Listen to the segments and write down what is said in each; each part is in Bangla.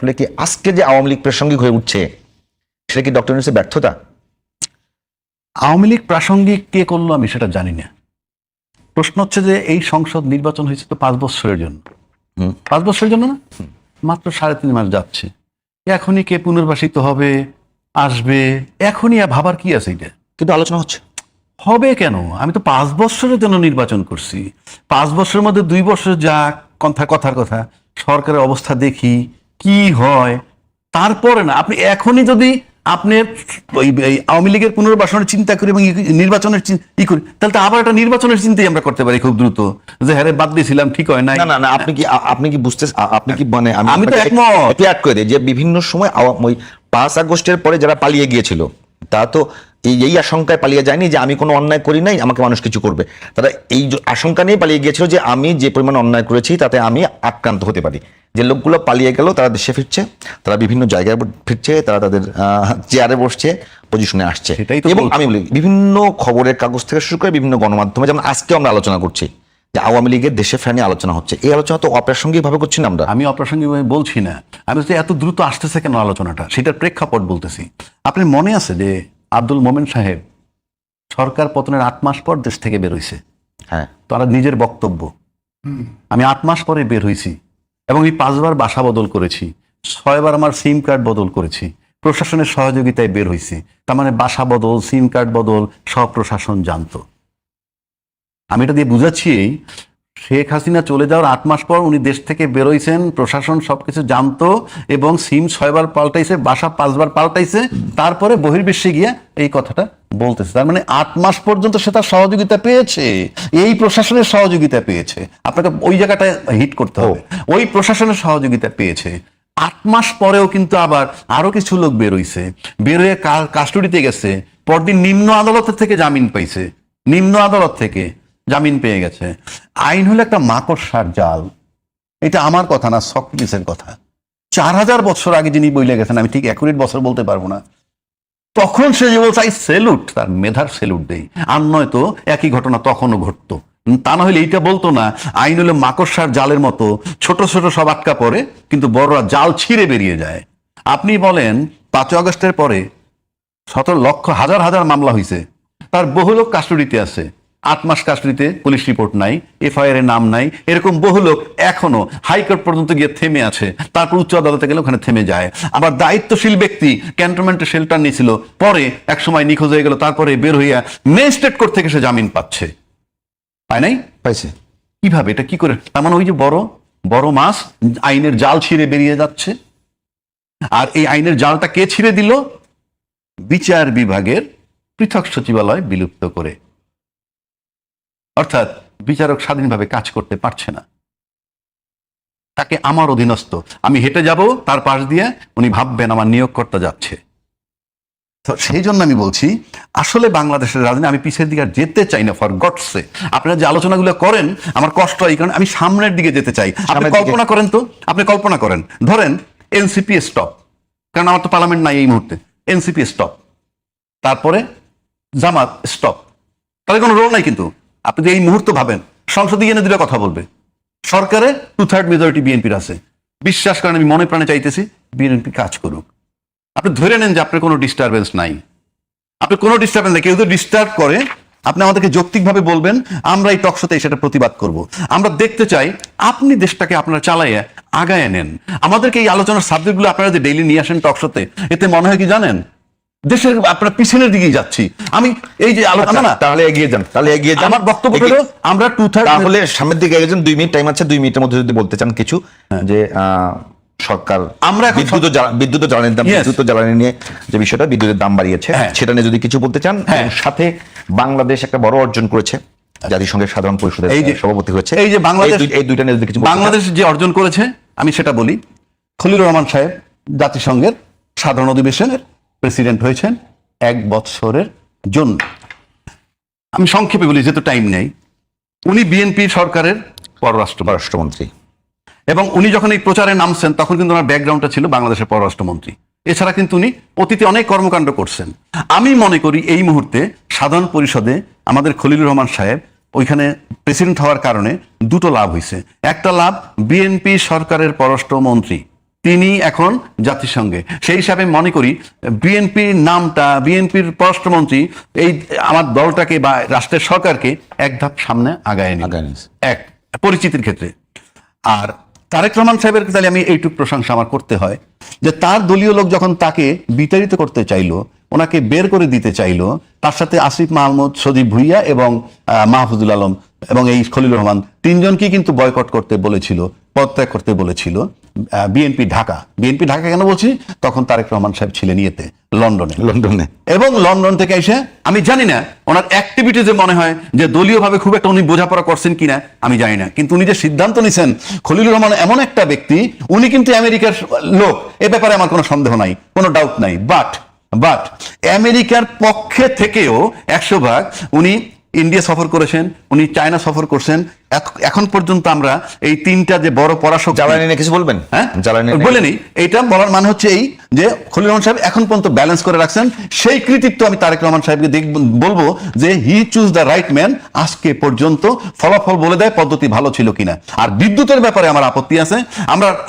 আসলে কি আজকে যে আওয়ামী লীগ প্রাসঙ্গিক হয়ে উঠছে সেটা কি ডক্টর ইউনূসের ব্যর্থতা? আওয়ামী লীগ প্রাসঙ্গিক কে করলো আমি সেটা জানি না। প্রশ্ন হচ্ছে যে এই সংসদ নির্বাচন হয়েছে তো 5 বছরের জন্য। 5 বছরের জন্য না, মাত্র 3.5 মাস যাচ্ছে। এখনই কে পুনর্বাসিত হবে, আসবে, এখনই ভাবার কি আছে? এটা কিন্তু আলোচনা হচ্ছে। হবে কেন? আমি তো 5 বছরের জন্য নির্বাচন করছি। 5 বছরের মধ্যে 2 বছর যাক, কথার কথা সরকারের অবস্থা দেখি কি হয়, তারপরে না আপনি এখনই যদি আপনার আওয়ামী লীগের পুনর্বাসনের চিন্তা করি এবং নির্বাচনের ই করি, তাহলে তো আবার একটা নির্বাচনের চিন্তাই আমরা করতে পারি খুব দ্রুত, যে হ্যাঁ বাদ দিয়েছিলাম ঠিক হয় নাই। না, আপনি কি বুঝতে, আপনি কি মানে আমি তো একমত একটু অ্যাড করে দিই যে বিভিন্ন সময় ওই 5 আগস্টের পরে যারা পালিয়ে গিয়েছিল তা তো এই আশঙ্কায় পালিয়ে যায়নি যে আমি কোনো অন্যায় করি নাই, আমাকে মানুষ কিছু করবে। তারা এই আশঙ্কা নিয়ে পালিয়ে গিয়েছিল যে আমি যে পরিমাণ অন্যায় করেছি তাতে আমি আক্রান্ত হতে পারি। যে লোকগুলো পালিয়ে গেল তারা দেশে ফিরছে, তারা বিভিন্ন জায়গায় ফিরছে, তারা তাদের চেয়ারে বসছে, পজিশনে আসছে। এবং আমি বলি বিভিন্ন খবরের কাগজ থেকে শুরু করে বিভিন্ন গণমাধ্যমে, যেমন আজকে আমরা আলোচনা করছি যে আওয়ামী লীগের দেশে ফেরা নিয়ে আলোচনা হচ্ছে, এই আলোচনা তো অপ্রাসঙ্গিক ভাবে করছি না আমরা। আমি অপ্রাসঙ্গিক ভাবে বলছি না, আমি বলছি এত দ্রুত আসতেছে কেন আলোচনাটা, সেটার প্রেক্ষাপট বলতেছি। আপনার মনে আছে যে আব্দুল মোমেন সাহেব সরকার পতনের 8 মাস পর দেশ থেকে বের হয়েছে? হ্যাঁ, তারা নিজের বক্তব্য, আমি 8 মাস পরে বের হয়েছি এবং আমি 5 বার বাসা বদল করেছি, 6 বার আমার সিম কার্ড বদল করেছি, প্রশাসনের সহযোগিতায় বের হয়েছি। তার মানে বাসা বদল, সিম কার্ড বদল সব প্রশাসন জানতো। আমি এটা দিয়ে বুঝাচ্ছি, শেখ হাসিনা চলে যাওয়ার 8 মাস পর উনি দেশ থেকে বেরোইছেন, প্রশাসন সবকিছু জানতো এবং সিম 6 বার পাল্টাইছে, বাসা 5 বার পাল্টাইছে, তারপরে বহির্বিশ্বে গিয়ে এই কথাটা বলতেছে। তার মানে 8 মাস পর্যন্ত সে তার সহযোগিতা পেয়েছে, এই প্রশাসনের সহযোগিতা পেয়েছে। আপনাকে ওই জায়গাটা হিট করতে হবে, ওই প্রশাসনের সহযোগিতা পেয়েছে। 8 মাস পরেও কিন্তু আবার আরো কিছু লোক বেরোইছে, বেরোয় কাস্টডিতে গেছে, পরদিন নিম্ন আদালতের থেকে জামিন পাইছে, নিম্ন আদালত থেকে জামিন পেয়ে গেছে। আইন হলো একটা মাকড়সার জাল, এটা আমার কথা না, সক্রেটিসের কথা। 4000 বছর আগে যিনি বইলে গেছেন, আমি ঠিক অ্যাকুরেট বছর বলতে পারবো না, তখন সে যে বলছে আই সেলুট, তার মেধার সেলুট দেই। আর নয় তো একই ঘটনা তখনও ঘটতো, তা না হলে এইটা বলতো না আইন হলো মাকড়সার জালের মতো, ছোট ছোট সব আটকা পড়ে কিন্তু বড়রা জাল ছিঁড়ে বেরিয়ে যায়। আপনি বলেন 5 আগস্টের পরে 17 লক্ষ হাজার হাজার মামলা হয়েছে, তার বহু লোক কাস্টডিতে আছে, 8 মাস কাস্টডিতে, পুলিশ রিপোর্ট নাই, এফআইআর এর নাম নাই, এরকম বহু লোক এখনো হাইকোর্ট পর্যন্ত গিয়ে থেমে আছে, তারপর উচ্চ আদালতে গেলে ওখানে থেমে যায়। আবার দায়িত্বশীল ব্যক্তি ক্যান্টনমেন্টে শেল্টার নিয়েছিল, পরে এক সময় নিখোঁজ হয়ে গেল, তারপরে বের হইয়া ম্যাজিস্ট্রেট কোর্ট থেকে সে জামিন পাচ্ছে, পায় নাই? পাইছে। কিভাবে, এটা কি করে? তার মানে ওই যে বড় বড় মাছ আইনের জাল ছিঁড়ে বেরিয়ে যাচ্ছে। আর এই আইনের জালটা কে ছিঁড়ে দিল? বিচার বিভাগের পৃথক সচিবালয় বিলুপ্ত করে। অর্থাৎ বিচারক স্বাধীনভাবে কাজ করতে পারছে না, তাকে আমার অধীনস্থ, আমি হেঁটে যাব তার পাশ দিয়ে, উনি ভাববেন আমার নিয়োগকর্তা যাচ্ছে। তো সেই জন্য আমি বলছি আসলে বাংলাদেশের রাজনীতি আমি পিছের দিকে আর যেতে চাই না, ফর গডসে। আপনারা যে আলোচনাগুলো করেন আমার কষ্ট হয়, কারণ আমি সামনের দিকে যেতে চাই। আপনি কল্পনা করেন তো, আপনি কল্পনা করেন, ধরেন এনসিপি স্টপ, কারণ আমার তো পার্লামেন্ট নাই এই মুহূর্তে, এনসিপি স্টপ, তারপরে জামাত স্টপ, তাদের কোনো রোল নাই। কিন্তু আপনি যদি এই মুহূর্তে ভাবেন সংসদে গিয়ে দুটো কথা বলবে, সরকারে 2/3 মেজরিটি বিএনপির আছে, বিশ্বাস করেন আমি মনে প্রাণে চাইতেছি বিএনপি কাজ করুক। আপনি ধরে নেন যে আপনার কোনো ডিস্টারবেন্স নাই, আপনি কোনো ডিস্টারবেন্স নাই, কেউ যদি ডিস্টার্ব করে আপনি আমাদেরকে যৌক্তিকভাবে বলবেন, আমরা এই টকশোতে সেটা প্রতিবাদ করব। আমরা দেখতে চাই আপনি দেশটাকে আপনারা চালাইয়া আগায় নেন। আমাদেরকে এই আলোচনার সাবজেক্টগুলো আপনারা যে ডেইলি নিয়ে আসেন টকশোতে, এতে মনে হয় কি জানেন, দেশের আপনার পিছনের দিকেই যাচ্ছি আমি। এই যে আলোচনা না, তাহলে এগিয়ে যান, তাহলে এগিয়ে যান। আমার বক্তব্য হলো আমরা 2/3, তাহলে সামনের দিকে এগিয়ে যান। 2 মিনিট টাইম আছে, 2 মিনিটের মধ্যে যদি বলতে চান কিছু, যে সরকার আমরা বিদ্যুৎ জ্বালানির দাম, বিদ্যুৎ জ্বালানি নিয়ে যে বিষয়টা, বিদ্যুতের দাম বাড়িয়েছে, সেটা নিয়ে যদি কিছু বলতে চান। সাথে বাংলাদেশ একটা বড় অর্জন করেছে, জাতিসংঘের সাধারণ পরিষদের সভাপতি হয়েছে, এই যে বাংলাদেশ, এই দুইটা নিয়ে যদি কিছু বাংলাদেশ যে অর্জন করেছে আমি সেটা বলি। খলিলুর রহমান সাহেব জাতিসংঘের সাধারণ অধিবেশনের প্রেসিডেন্ট হয়েছেন 1 বছরের জন্য। আমি সংক্ষেপে বলি যেহেতু টাইম নেই। উনি বিএনপি সরকারের পররাষ্ট্রমন্ত্রী, এবং উনি যখন এই প্রচারে নামছেন তখন কিন্তু ওনার ব্যাকগ্রাউন্ডটা ছিল বাংলাদেশের পররাষ্ট্রমন্ত্রী। এছাড়া কিন্তু উনি অতীতে অনেক কর্মকাণ্ড করছেন। আমি মনে করি এই মুহূর্তে সাধারণ পরিষদে আমাদের খলিলুর রহমান সাহেব ওইখানে প্রেসিডেন্ট হওয়ার কারণে দুটো লাভ হয়েছে। একটা লাভ, বিএনপি সরকারের পররাষ্ট্রমন্ত্রী তিনি এখন জাতিসংঘে। সেই হিসাবে মনে করি বিএনপির নামটা, বিএনপির পররাষ্ট্রমন্ত্রী এই আমার দলটাকে বা রাষ্ট্রের সরকারকে এক ধাপ সামনে আগায় নিয়েছে। এক পরিচিতির ক্ষেত্রে। আর তারেক রহমান সাহেবের তাহলে আমি এইটুকু প্রশংসা আমার করতে হয় যে তার দলীয় লোক যখন তাকে বিতাড়িত করতে চাইলো, ওনাকে বের করে দিতে চাইলো, তার সাথে আসিফ মাহমুদ, সজীব ভুইয়া এবং মাহফুজুল আলম এবং এই খলিলুর রহমান তিনজনকেই কিন্তু বয়কট করতে বলেছিল, পদত্যাগ করতে বলেছিল বিএনপি ঢাকা। বিএনপি ঢাকা কেন বলছি, তখন তারেক রহমান সাহেব ছিলেন ইয়েতে লন্ডনে এবং লন্ডন থেকে এসে আমি জানি না ওনার অ্যাক্টিভিটিজে মনে হয় যে দলীয়ভাবে খুব একটা উনি বোঝাপড়া করছেন কিনা আমি জানি না, কিন্তু উনি যে সিদ্ধান্ত নিছেন, খলিলুর রহমান এমন একটা ব্যক্তি, উনি কিন্তু আমেরিকার লোক, এ ব্যাপারে আমার কোনো সন্দেহ নাই, কোনো ডাউট নাই। বাট আমেরিকার পক্ষে থেকেও 100% উনি ইন্ডিয়া সফর করেছেন, উনি চায়না সফর করছেন। এখন পর্যন্ত আমরা এই তিনটা যে বড় পরাশক্তি, জ্বালানি নিয়ে কিছু বলবেন? হ্যাঁ, জ্বালানি বলেনি। এইটা বলার মানে হচ্ছে এই যে খলিল রহমান সাহেব এখন পর্যন্ত ব্যালেন্স করে রাখছেন, সেই কৃতিত্ব আমি তারেক রহমান সাহেবকে বলবো যে হি চুজ দ্য রাইট ম্যান। আজকে পর্যন্ত ফলাফল বলে দেয় পদ্ধতি ভালো ছিল কিনা। আর বিদ্যুতের ব্যাপারে আমার আপত্তি আছে।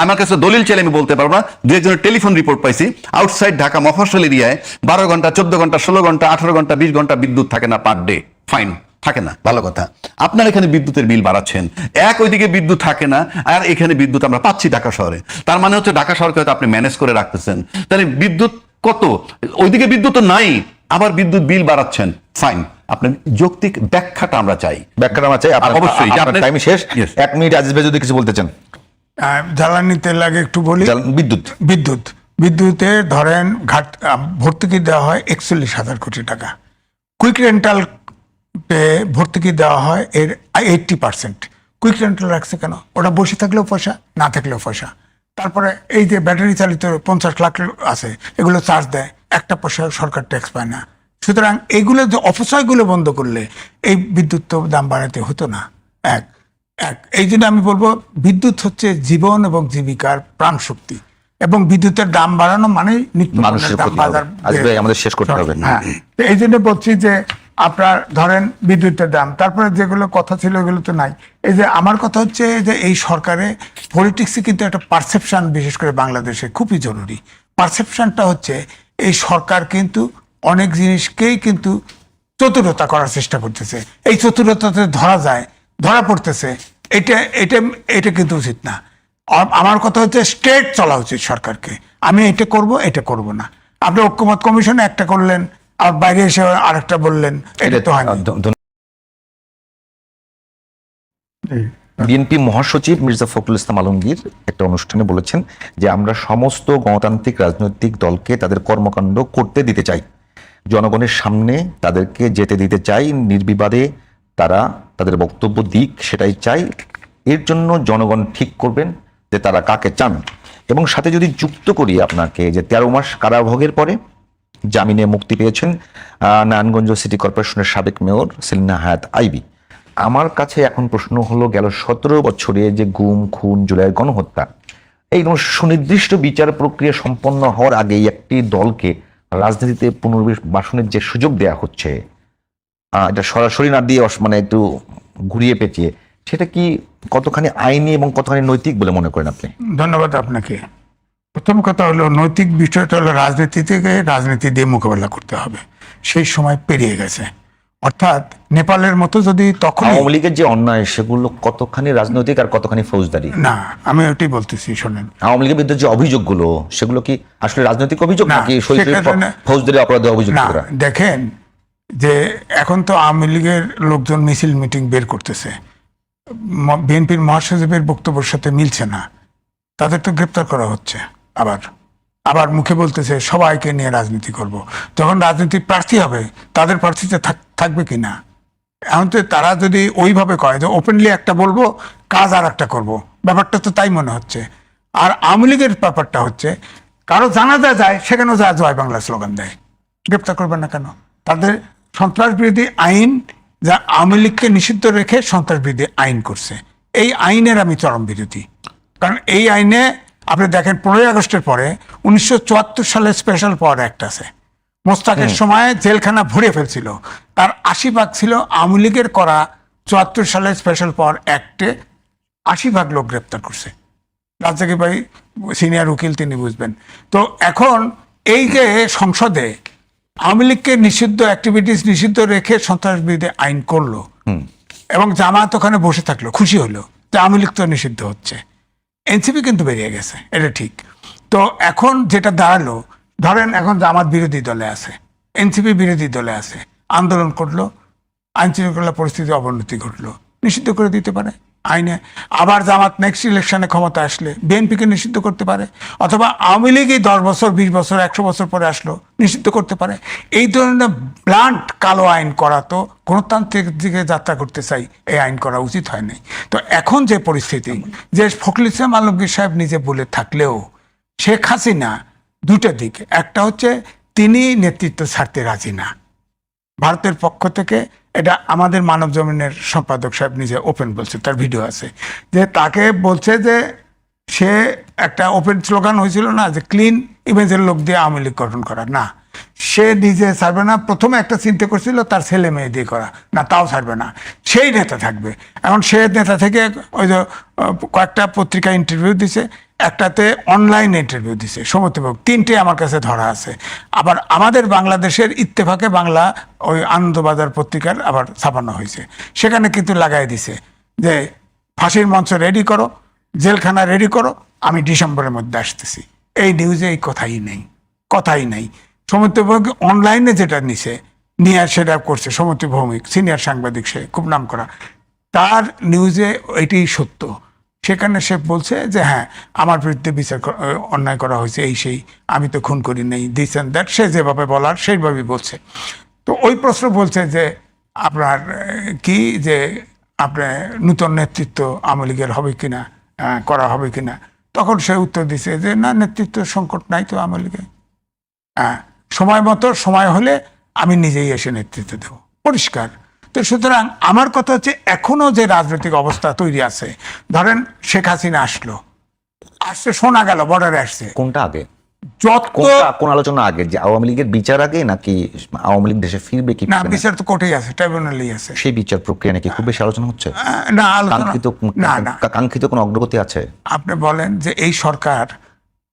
আমার কাছে দলিল চাইলে আমি বলতে পারবো না, দু একজনের টেলিফোন রিপোর্ট পাইছি আউটসাইড ঢাকা মফস্বল এরিয়ায় 12 ঘন্টা, 14 ঘন্টা, 16 ঘন্টা, 18 ঘন্টা, 20 ঘন্টা বিদ্যুৎ থাকে না পার ডে। ফাইন, থাকে না, ভালো কথা। আপনার এখানে বিদ্যুতের বিল বাড়াচ্ছেন, ওইদিকে বিদ্যুৎ থাকে না, আর এখানে বিদ্যুৎ আমরা পাচ্ছি ঢাকা শহরে। তার মানে হচ্ছে ঢাকা শহরকে হয়তো আপনি ম্যানেজ করে রাখতেছেন। তাহলে বিদ্যুৎ কত, ওইদিকে বিদ্যুৎ তো নাই, আবার বিদ্যুৎ বিল বাড়াচ্ছেন। ফাইন, আপনার যৌক্তিক ব্যাখ্যাটা আমরা চাই। অবশ্যই। টাইম শেষ, 1 মিনিট আজিজ ভাই যদি কিছু বলতে চান। জ্বালানি তেল লাগে একটু বলি। বিদ্যুতে ধরেন ভর্তুকি দেওয়া হয় 41,000 কোটি টাকা। কুইক রেন্টাল ভর্তুকি দেওয়া হয় এর 80%। কুইক রেন্টাল রাখছে কেন? ওটা বসে থাকলেও পয়সা, না থাকলেও পয়সা। তারপরে এই যে ব্যাটারি চালিত 50 লাখ আছে, এগুলো চার্জ দেয়, একটা পয়সা সরকার ট্যাক্স পায় না। সুতরাং এইগুলো যে অপচয়গুলো বন্ধ করলে এই বিদ্যুৎ তো দাম বাড়াতে হতো না। এই জন্য আমি বলবো বিদ্যুৎ হচ্ছে জীবন এবং জীবিকার প্রাণ শক্তি, এবং বিদ্যুতের দাম বাড়ানো মানে মানুষের ক্ষতি হবে। আমাদের শেষ করতে হবে। হ্যাঁ, এই জন্য বলছি যে আপনার ধরেন বিদ্যুতের দাম, তারপরে যেগুলো কথা ছিল এগুলো তো নাই। এই যে আমার কথা হচ্ছে যে এই সরকারে পলিটিক্সে কিন্তু একটা পারসেপশন, বিশেষ করে বাংলাদেশে খুবই জরুরি। পারসেপশনটা হচ্ছে এই সরকার কিন্তু অনেক জিনিসকেই কিন্তু চতুরতা করার চেষ্টা করতেছে। এই চতুরতাতে ধরা পড়তেছে, এটা কিন্তু উচিত না। আমার কথা হচ্ছে স্ট্রেট চলা উচিত সরকারকে। আমি এটা করব না। আপনি ঐক্যমত কমিশনে একটা করলেন, আর বাইরে এসে আরেকটা বললেন, এটা তো হয় না। বিএনপি মহাসচিব মির্জা ফখরুল ইসলাম আলমগীর একটা অনুষ্ঠানে বলেছেন যে আমরা সমস্ত গণতান্ত্রিক রাজনৈতিক দলকে তাদের কর্মকাণ্ড করতে দিতে চাই, জনগণের সামনে তাদেরকে যেতে দিতে চাই, নির্বিবাদে তারা তাদের বক্তব্য দিক, সেটাই চাই। এর জন্য জনগণ ঠিক করবেন যে তারা কাকে চান। এবং সাথে যদি যুক্ত করি আপনাকে যে 13 মাস কারাভোগের পরে জামিনে মুক্তি পেয়েছেন নারায়ণগঞ্জ সিটি কর্পোরেশনের সাবেক মেয়র সেলিনা হায়াৎ আইভী। আমার কাছে এখন প্রশ্ন হলো, গেল 17 বছরে যে গুম, খুন, জুলাইয়ের গণহত্যা, এই সুনির্দিষ্ট বিচার প্রক্রিয়া সম্পন্ন হওয়ার আগেই একটি দলকে রাজনীতিতে পুনর্বাসনের যে সুযোগ দেয়া হচ্ছে, এটা সরাসরি না দিয়ে মানে একটু ঘুরিয়ে পেঁচিয়ে, সেটা কি কতখানি আইনি এবং কতখানি নৈতিক বলে মনে করেন আপনি? ধন্যবাদ আপনাকে। প্রথম কথা হলো, নৈতিক বিষয়টা হলো রাজনীতি দিয়ে মোকাবেলা করতে হবে। সেই সময় পেরিয়ে গেছে। অর্থাৎ নেপালের মতো যদি তখন আওয়ামী লীগের যে অন্যায়, সেগুলো কতখানি রাজনৈতিক আর কতখানি ফৌজদারি? না, আমি ওইটাই বলতেছি, শোনেন। আওয়ামী লীগের বিরুদ্ধে যে অভিযোগগুলো, সেগুলো কি আসলে রাজনৈতিক অভিযোগ নাকি ফৌজদারি অপরাধে অভিযোগ? দেখেন যে এখন তো আওয়ামী লীগের লোকজন মিছিল মিটিং বের করতেছে, বিএনপির মহাসচিবের বক্তব্যের সাথে মিলছে না, তাদের তো গ্রেপ্তার করা হচ্ছে। আবার মুখে বলতেছে সবাইকে নিয়ে রাজনীতি করব। যখন রাজনীতির প্রার্থী হবে, তাদের প্রার্থীতে থাকবে কি না? এখন তো তারা যদি ওইভাবে কয় যে ওপেনলি একটা বলবো, কাজ আর একটা করবো, ব্যাপারটা তো তাই মনে হচ্ছে। আর আওয়ামী লীগের ব্যাপারটা হচ্ছে, কারো জানাজা যায়, সেখানেও জয় বাংলা স্লোগান দেয়, গ্রেপ্তার করবে না কেন? তাদের সন্ত্রাস বিরোধী আইন, যা আওয়ামী লীগকে নিষিদ্ধ রেখে সন্ত্রাস বিরোধী আইন করছে, এই আইনের আমি চরম বিরোধী। কারণ এই আইনে আপনি দেখেন 15ই আগস্টের পরে 1974 সালে স্পেশাল পাওয়ার অ্যাক্ট আছে। মোস্তাকের সময় জেলখানা ভরে ফেলছিল, তার 80% ছিল আওয়ামী লীগের করা 74 সালে স্পেশাল পাওয়ার অ্যাক্টে 80% লোক গ্রেপ্তার করছে। রাজ্জাকি ভাই সিনিয়র উকিল, তিনি বুঝবেন। তো এখন এই যে সংসদে আওয়ামী লীগকে নিষিদ্ধ অ্যাক্টিভিটিস নিষিদ্ধ রেখে সন্ত্রাস বিরোধী আইন করলো, এবং জামাত ওখানে বসে থাকলো, খুশি হলো যে আওয়ামী লীগ তো নিষিদ্ধ হচ্ছে, এনসিপি কিন্তু বেরিয়ে গেছে, এটা ঠিক। তো এখন যেটা দাঁড়ালো, ধরেন এখন জামাত বিরোধী দলে আছে, এনসিপি বিরোধী দলে আছে, আন্দোলন করলো, আইন শৃঙ্খলা পরিস্থিতির অবনতি ঘটলো, নিষিদ্ধ করে দিতে পারে আইনে। আবার জামাত নেক্সট ইলেকশনে ক্ষমতা আসলে বিএনপিকে নিষিদ্ধ করতে পারে, অথবা আওয়ামী লীগই 10 বছর 20 বছর 100 বছর পরে আসলো, নিষিদ্ধ করতে পারে। এই ধরনের ব্লান্ট কালো আইন করা তো গণতান্ত্রিক দিকে যাত্রা করতে চাই, এই আইন করা উচিত হয় নাই। তো এখন যে পরিস্থিতি, যে ফখরুল ইসলাম আলমগীর সাহেব নিজে বলে থাকলেও শেখ হাসিনা দুটো দিক, একটা হচ্ছে তিনি নেতৃত্ব ছাড়তে রাজি না ভারতের পক্ষ থেকে, এটা আমাদের মানব জমিনের সম্পাদক সাহেব নিজে ওপেন বলছে, তার ভিডিও আছে, যে তাকে বলছে যে সে একটা ওপেন স্লোগান হয়েছিল না যে ক্লিন ইমেজের লোক দিয়ে আওয়ামী লীগ গঠন করা, না সে নিজে ছাড়বে না। প্রথমে একটা চিন্তা করছিল তার ছেলে মেয়ে দিয়ে করা, না তাও ছাড়বে না, সেই নেতা থাকবে। এখন সে নেতা থেকে ওই যে কয়েকটা পত্রিকা ইন্টারভিউ দিছে, একটাতে অনলাইন ইন্টারভিউ দিছে সমর্থক, 3টে আমার কাছে ধরা আছে। আবার আমাদের বাংলাদেশের ইত্তেফাকে বাংলা ওই আনন্দবাজার পত্রিকার আবার ছাপানো হয়েছে, সেখানে কিন্তু লাগাই দিছে যে ফাঁসির মঞ্চ রেডি করো, জেলখানা রেডি করো, আমি ডিসেম্বরের মধ্যে আসতেছি। এই নিউজে এই কথাই নাই। সৌমিত্র ভৌমিক অনলাইনে যেটা নিয়ে সেটা করছে, সৌমিত্র ভৌমিক সিনিয়র সাংবাদিক, সে খুব নাম করা, তার নিউজে এটাই সত্য। সেখানে সে বলছে যে হ্যাঁ আমার বিরুদ্ধে অন্যায় করা হয়েছে, এই সেই, আমি তো খুন করি নাই, দিস অ্যান্ড দ্যাট, সে যেভাবে বলার সেইভাবেই বলছে। তো ওই প্রশ্ন বলছে যে আপনার কি যে আপনার নূতন নেতৃত্ব আওয়ামী লীগের হবে কিনা, করা হবে কিনা, তখন সে উত্তর দিছে যে না, নেতৃত্ব সংকট নাই তো আওয়ামী লীগে, সময় মতো সময় হলে আমি নিজেই এসে নেতৃত্ব দেব, পরিষ্কার। তো সুতরাং আমার কথা হচ্ছে এখনো যে রাজনৈতিক অবস্থা তৈরি আছে, ধরেন শেখ হাসিনা আসছে শোনা গেল বর্ডারে আসছে, কোনটা আগে, যত কোন আলোচনা আগে, যে আওয়ামী লীগের বিচার আগে নাকি আওয়ামী লীগ দেশে ফিরবে কি না, ফিরবে না? বিচার তো কোর্টেই আছে, ট্রাইব্যুনালেই আছে। সেই বিচার প্রক্রিয়া নাকি খুব বেশি আলোচনা হচ্ছে? না আলোচনা না, কাঙ্ক্ষিত কোনো অগ্রগতি আছে? আপনি বলেন যে এই সরকার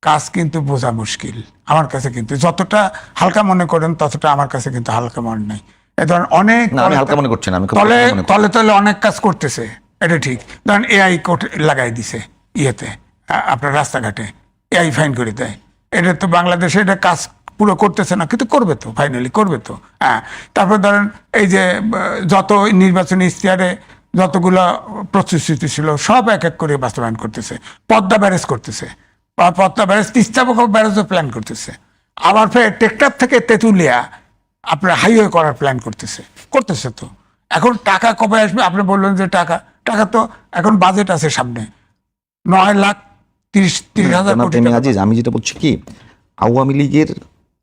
কাজ কিন্তু বোঝা মুশকিল আমার কাছে, কিন্তু যতটা হালকা মনে করেন ততটা আমার কাছে কিন্তু হালকা মনে নাই। এ ধরেন অনেক না, আমি হালকা মনে করছি না, আমি খুব তলে হালকা মনে করছি। তলে তলে অনেক কাজ করতেছে, এটা ঠিক। ধরেন এআই কোর্ট লাগাই দিছে ইয়েতে, আপনার রাস্তাঘাটে এআই ফাইন করে দেয়, এটা তো বাংলাদেশে এটা কাজ পুরো করতেছে না, কিন্তু করবে তো, ফাইনালি করবে তো। তারপর ধরেন এই যে যত নির্বাচনী ইশতেহারে যতগুলো প্রতিশ্রুতি ছিল সব এক এক করে বাস্তবায়ন করতেছে, পদ্মা ব্যারেজ করতেছে, পদ্মা ব্যারেজ, তিস্তা ব্যারেজও প্ল্যান করতেছে, আবার ফের টেকটাপ থেকে তেঁতুলিয়া আপনার হাইওয়ে করার প্ল্যান করতেছে তো। এখন টাকা কবে আসবে? আপনি বললেন যে টাকা তো এখন বাজেট আছে সামনে 9,30,000 কোটি টাকা। আজিজ, আমি যেটা বলছি কি, আওয়ামী লীগের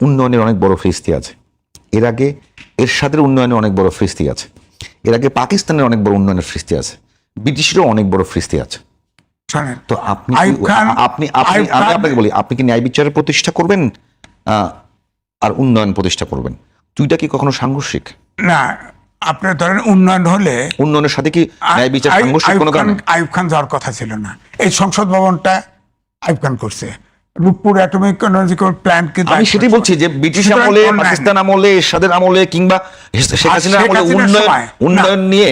উন্নয়নের অনেক বড় ফিরিস্তি আছে, এর আগে এরশাদের উন্নয়নের অনেক বড় ফিরিস্তি আছে, এর আগে পাকিস্তানের অনেক বড় উন্নয়নের ফিরিস্তি আছে, ব্রিটিশেরও অনেক বড় ফিরিস্তি আছে। শোনেন, তো আপনি আমি আপনাকে বলি, আপনি কি ন্যায় বিচারের প্রতিষ্ঠা করবেন আর উন্নয়ন প্রতিষ্ঠা করবেন? দুইটা কি কখনো সাংঘর্ষিক? না, আপনার ধরেন উন্নয়ন হলে উন্নয়নের সাথে কি ন্যায় বিচার সাংঘর্ষিক কোনো কারণে? আইয়ুব খান যাওয়ার কথা ছিল না, এই সংসদ ভবনটা আইয়ুব খান করছে, রূপপুর অ্যাটমিক এনার্জি প্ল্যান্ট, কিন্তু আমি সেটাই বলছি যে ব্রিটিশ আমলে, পাকিস্তান আমলে, এরশাদের আমলে কিংবা শেখ হাসিনার আমলে উন্নয়ন নিয়ে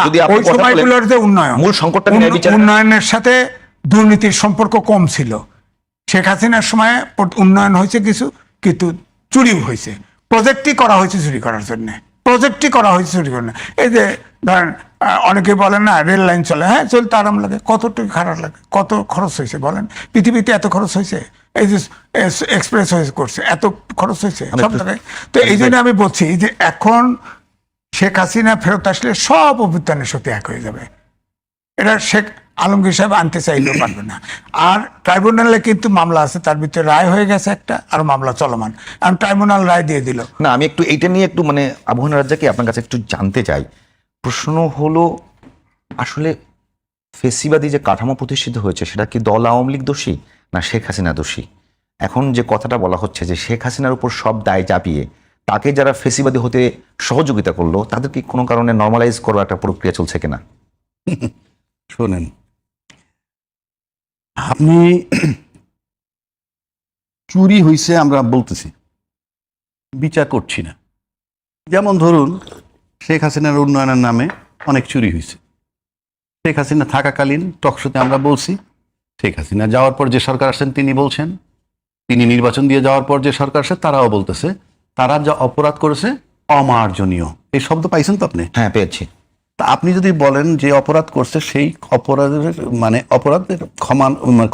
যদি আপনি কথা বলেন, যে উন্নয়ন, মূল সংকটটা ন্যায় বিচার। উন্নয়নের সাথে দুর্নীতির সম্পর্ক কম ছিল। শেখ হাসিনার সময় উন্নয়ন হয়েছে কিছু, কিন্তু চুরিও হয়েছে, প্রজেক্টই করা হয়েছে চুরি করার জন্য, এই যে ধরেন অনেকে বলেন না রেল লাইন চলে, হ্যাঁ চলতে আরাম লাগে, কতটুকু খারাপ লাগে, কত খরচ হয়েছে বলেন, পৃথিবীতে এত খরচ হয়েছে, এই যে এক্সপ্রেস করছে এত খরচ হয়েছে সব জায়গায়। তো এই জন্য আমি বলছি যে এখন শেখ হাসিনা ফেরত আসলে সব অভ্যুত্থানের সাথে এক হয়ে যাবে, এটা শেখ আলমগীর সাহেব আনতে চাইলেও পারবে না। আর ট্রাইব্যুনালে কিন্তু মামলা আছে, তার ভিতরে রায় হয়ে গেছে একটা, আর মামলা চলমান, আর ট্রাইব্যুনাল রায় দিয়ে দিল। না, আমি একটু এইটা নিয়ে একটু মানে আবহাওয়া রাজ্জাকে আপনার কাছে একটু জানতে চাই। প্রশ্ন হলো, আসলে ফেসিবাদী যে কাঠামো প্রতিষ্ঠিত হয়েছে সেটা কি দল আওয়ামী লীগ দোষী না শেখ হাসিনা দোষী? এখন যে কথাটা বলা হচ্ছে যে শেখ হাসিনার উপর সব দায় চাপিয়ে তাকে যারা ফেসিবাদী হতে সহযোগিতা করলো তাদের কি কোনো কারণে নর্মালাইজ করার একটা প্রক্রিয়া চলছে কিনা? শোনেন, আপনি চুরি হয়েছে আমরা বলতেছি, বিচার করছি না। যেমন ধরুন শেখ হাসিনার উন্নয়নের নামে অনেক চুরি হয়েছে। শেখ হাসিনা থাকাকালীন টকশোতে আমরা বলছি, শেখ হাসিনা যাওয়ার পর যে সরকার আসছেন তিনি বলছেন, তিনি নির্বাচন দিয়ে যাওয়ার পর যে সরকার আসে তারাও বলতেছে তারা যা অপরাধ করেছে অমার্জনীয়। এই শব্দ পাইছেন তো আপনি? হ্যাঁ, পেয়েছি। তা আপনি যদি বলেন যে অপরাধ করছে সেই অপরাধের মানে অপরাধের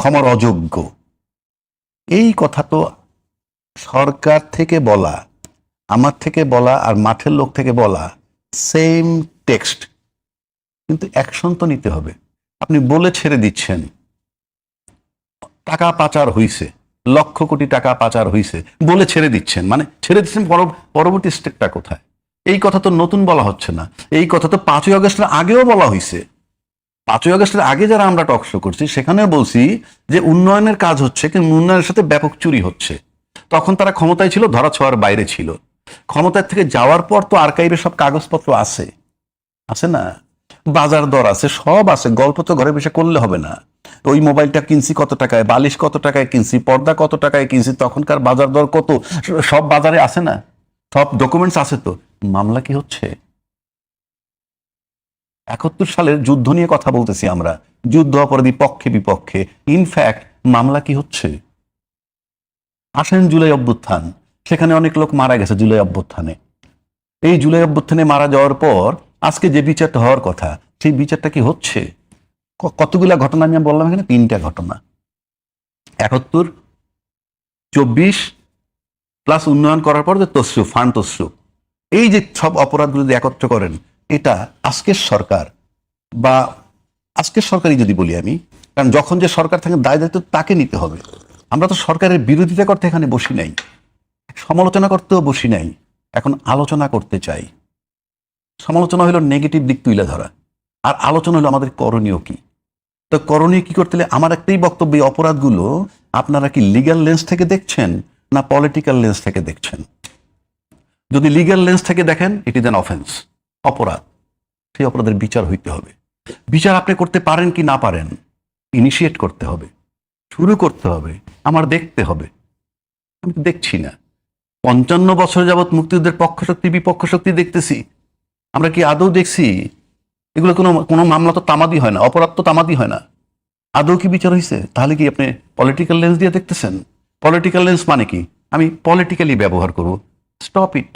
ক্ষমার অযোগ্য, এই কথা তো সরকার থেকে বলা, আমার থেকে বলা আর মাঠের লোক থেকে বলা সেম টেক্সট, কিন্তু অ্যাকশন তো নিতে হবে। আপনি বলে ছেড়ে দিচ্ছেন টাকা পাচার হইছে, লক্ষ কোটি টাকা পাচার হইছে বলে ছেড়ে দিচ্ছেন, মানে ছেড়ে দিচ্ছেন, পরবর্তী স্টেপটা কোথায়? এই কথা তো নতুন বলা হচ্ছে না, এই কথা তো 5ই আগস্টের আগেও বলা হয়েছে। 5ই আগস্টের আগে যারা আমরা টক শো করছি সেখানেও বলছি যে উন্নয়নের কাজ হচ্ছে, কিন্তু উন্নয়নের সাথে ব্যাপক চুরি হচ্ছে। তখন তারা ক্ষমতায় ছিল, ধরা ছোঁয়ার বাইরে ছিল। ক্ষমতায় থেকে যাওয়ার পর তো আর্কাইভে সব কাগজপত্র আছে, আছে না? বাজার দর আছে, সব আছে, গল্প তো ঘরে বসে করলে হবে না। ওই মোবাইলটা কিনছি কত টাকায়, বালিশ কত টাকায় কিনছি, পর্দা কত টাকায় কিনছি, তখনকার বাজার দর কত, সব বাজারে আছে না? সব ডকুমেন্টস আছে তো। মামলা কি হচ্ছে? 71 সালের যুদ্ধ নিয়ে কথা বলতেছি আমরা, যুদ্ধ অপরাধী পক্ষে বিপক্ষে, ইনফ্যাক্ট মামলা কি হচ্ছে? আসেন জুলাই অভ্যুত্থান, সেখানে অনেক লোক মারা গেছে জুলাই অভ্যুত্থানে। এই জুলাই অভ্যুত্থানে মারা যাওয়ার পর আজকে যে বিচারটা হওয়ার কথা, সেই বিচারটা কি হচ্ছে? কতগুলা ঘটনা আমি বললাম এখানে, 3টা ঘটনা। 71, 24 প্লাস উন্নয়ন করার পর যে তসরুফ, ফান্ড তসরুফ, এই যে সব অপরাধগুলো যদি একত্র করেন, এটা আজকের সরকার বা আজকের সরকারই যদি বলি আমি, কারণ যখন যে সরকার থাকে দায় দায়িত্ব তাকে নিতে হবে। আমরা তো সরকারের বিরোধিতা করতে এখানে বসি নাই, সমালোচনা করতেও বসি নাই, এখন আলোচনা করতে চাই। সমালোচনা হলো নেগেটিভ দিক তুলে ধরা, আর আলোচনা হলো আমাদের করণীয় কি। তো করণীয় কি করতে হলে আমার একটাই বক্তব্য, এই অপরাধগুলো আপনারা কি লিগ্যাল লেন্স থেকে দেখছেন না পলিটিক্যাল লেন্স থেকে দেখছেন? যদি লিগ্যাল লেন্স থেকে দেখেন, ইট ইজ অ্যান অফেন্স, অপরাধ, সেই অপরাধের বিচার হইতে হবে। বিচার আপনি করতে পারেন কি না পারেন, ইনিশিয়েট করতে হবে, শুরু করতে হবে, আমার দেখতে হবে। আমি তো দেখছি না। 55 বছর যাবৎ মুক্তিযুদ্ধের পক্ষ শক্তি বিপক্ষ শক্তি দেখতেছি, আমরা কি আদৌ দেখছি? এগুলো কোনো মামলা তো তামাদি হয় না, অপরাধ তো তামাদি হয় না। আদৌ কি বিচার হয়েছে? তাহলে কি আপনি পলিটিক্যাল লেন্স দিয়ে দেখতেছেন? পলিটিক্যাল লেন্স মানে কি? আমি পলিটিক্যালি ব্যবহার করব, স্টপ ইট।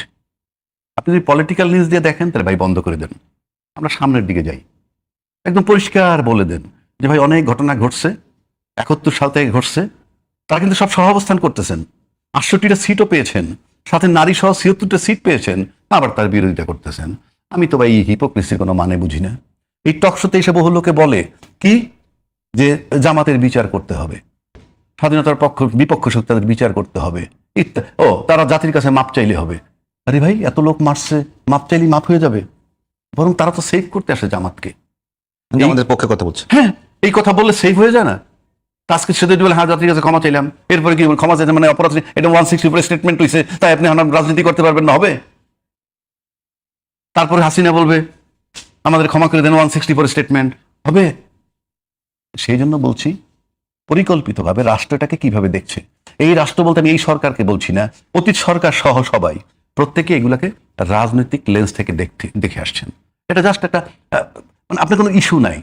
আপনি যদি পলিটিক্যাল লেন্স দিয়ে দেখেন তাহলে ভাই বন্ধ করে দেন, আমরা সামনের দিকে যাই। একদম পরিষ্কার বলে দেন যে ভাই অনেক ঘটনা ঘটছে, 71 সাল থেকে ঘটছে, তারা কিন্তু সব সহাবস্থান করতেছেন, 68টা সিটও পেয়েছেন, সাথে নারী সহ 76টা সিট পেয়েছেন, আবার তার বিরোধিতা করতেছেন। আমি তো ভাই হিপোক্রেসির কোনো মানে বুঝি না। এই টকশোতে এসে বহু লোকে বলে কি যে জামাতের বিচার করতে হবে, স্বাধীনতার পক্ষ বিপক্ষ শক্তি তাদের বিচার করতে হবে, ও তারা জাতির কাছে মাপ চাইলে হবে। আরে ভাই, এত লোক মারছে, মাপ চাইলেই মাপ হয়ে যাবে? বরং তারা তো সেভ করতে আসে জামাতকে। আমাদের পক্ষে কথা বলছে। হ্যাঁ, এই কথা বললে সেভ হয়ে যায় না? আজকে সেটা বলে হ্যাঁ জাতির কাছে ক্ষমা চাইলাম, এরপরে কি ক্ষমা চাইছে মানে অপরাধ, এটা 160 স্টেটমেন্ট হয়েছে, তাই আপনি রাজনীতি করতে পারবেন না, হবে? তারপরে হাসিনা বলবে আমাদের ক্ষমা করে দেন, 164 স্টেটমেন্ট হবে? সেই জন্য বলছি পরিকল্পিতভাবে রাষ্ট্রটাকে কিভাবে দেখছে। এই রাষ্ট্র বলতে আমি এই সরকারকে বলছি না, অতীত সরকার সহ সবাই, প্রত্যেকে এগুলাকে রাজনৈতিক লেন্স থেকে দেখে আসছেন। এটা জাস্ট একটা মানে আপনার কোনো ইস্যু নাই।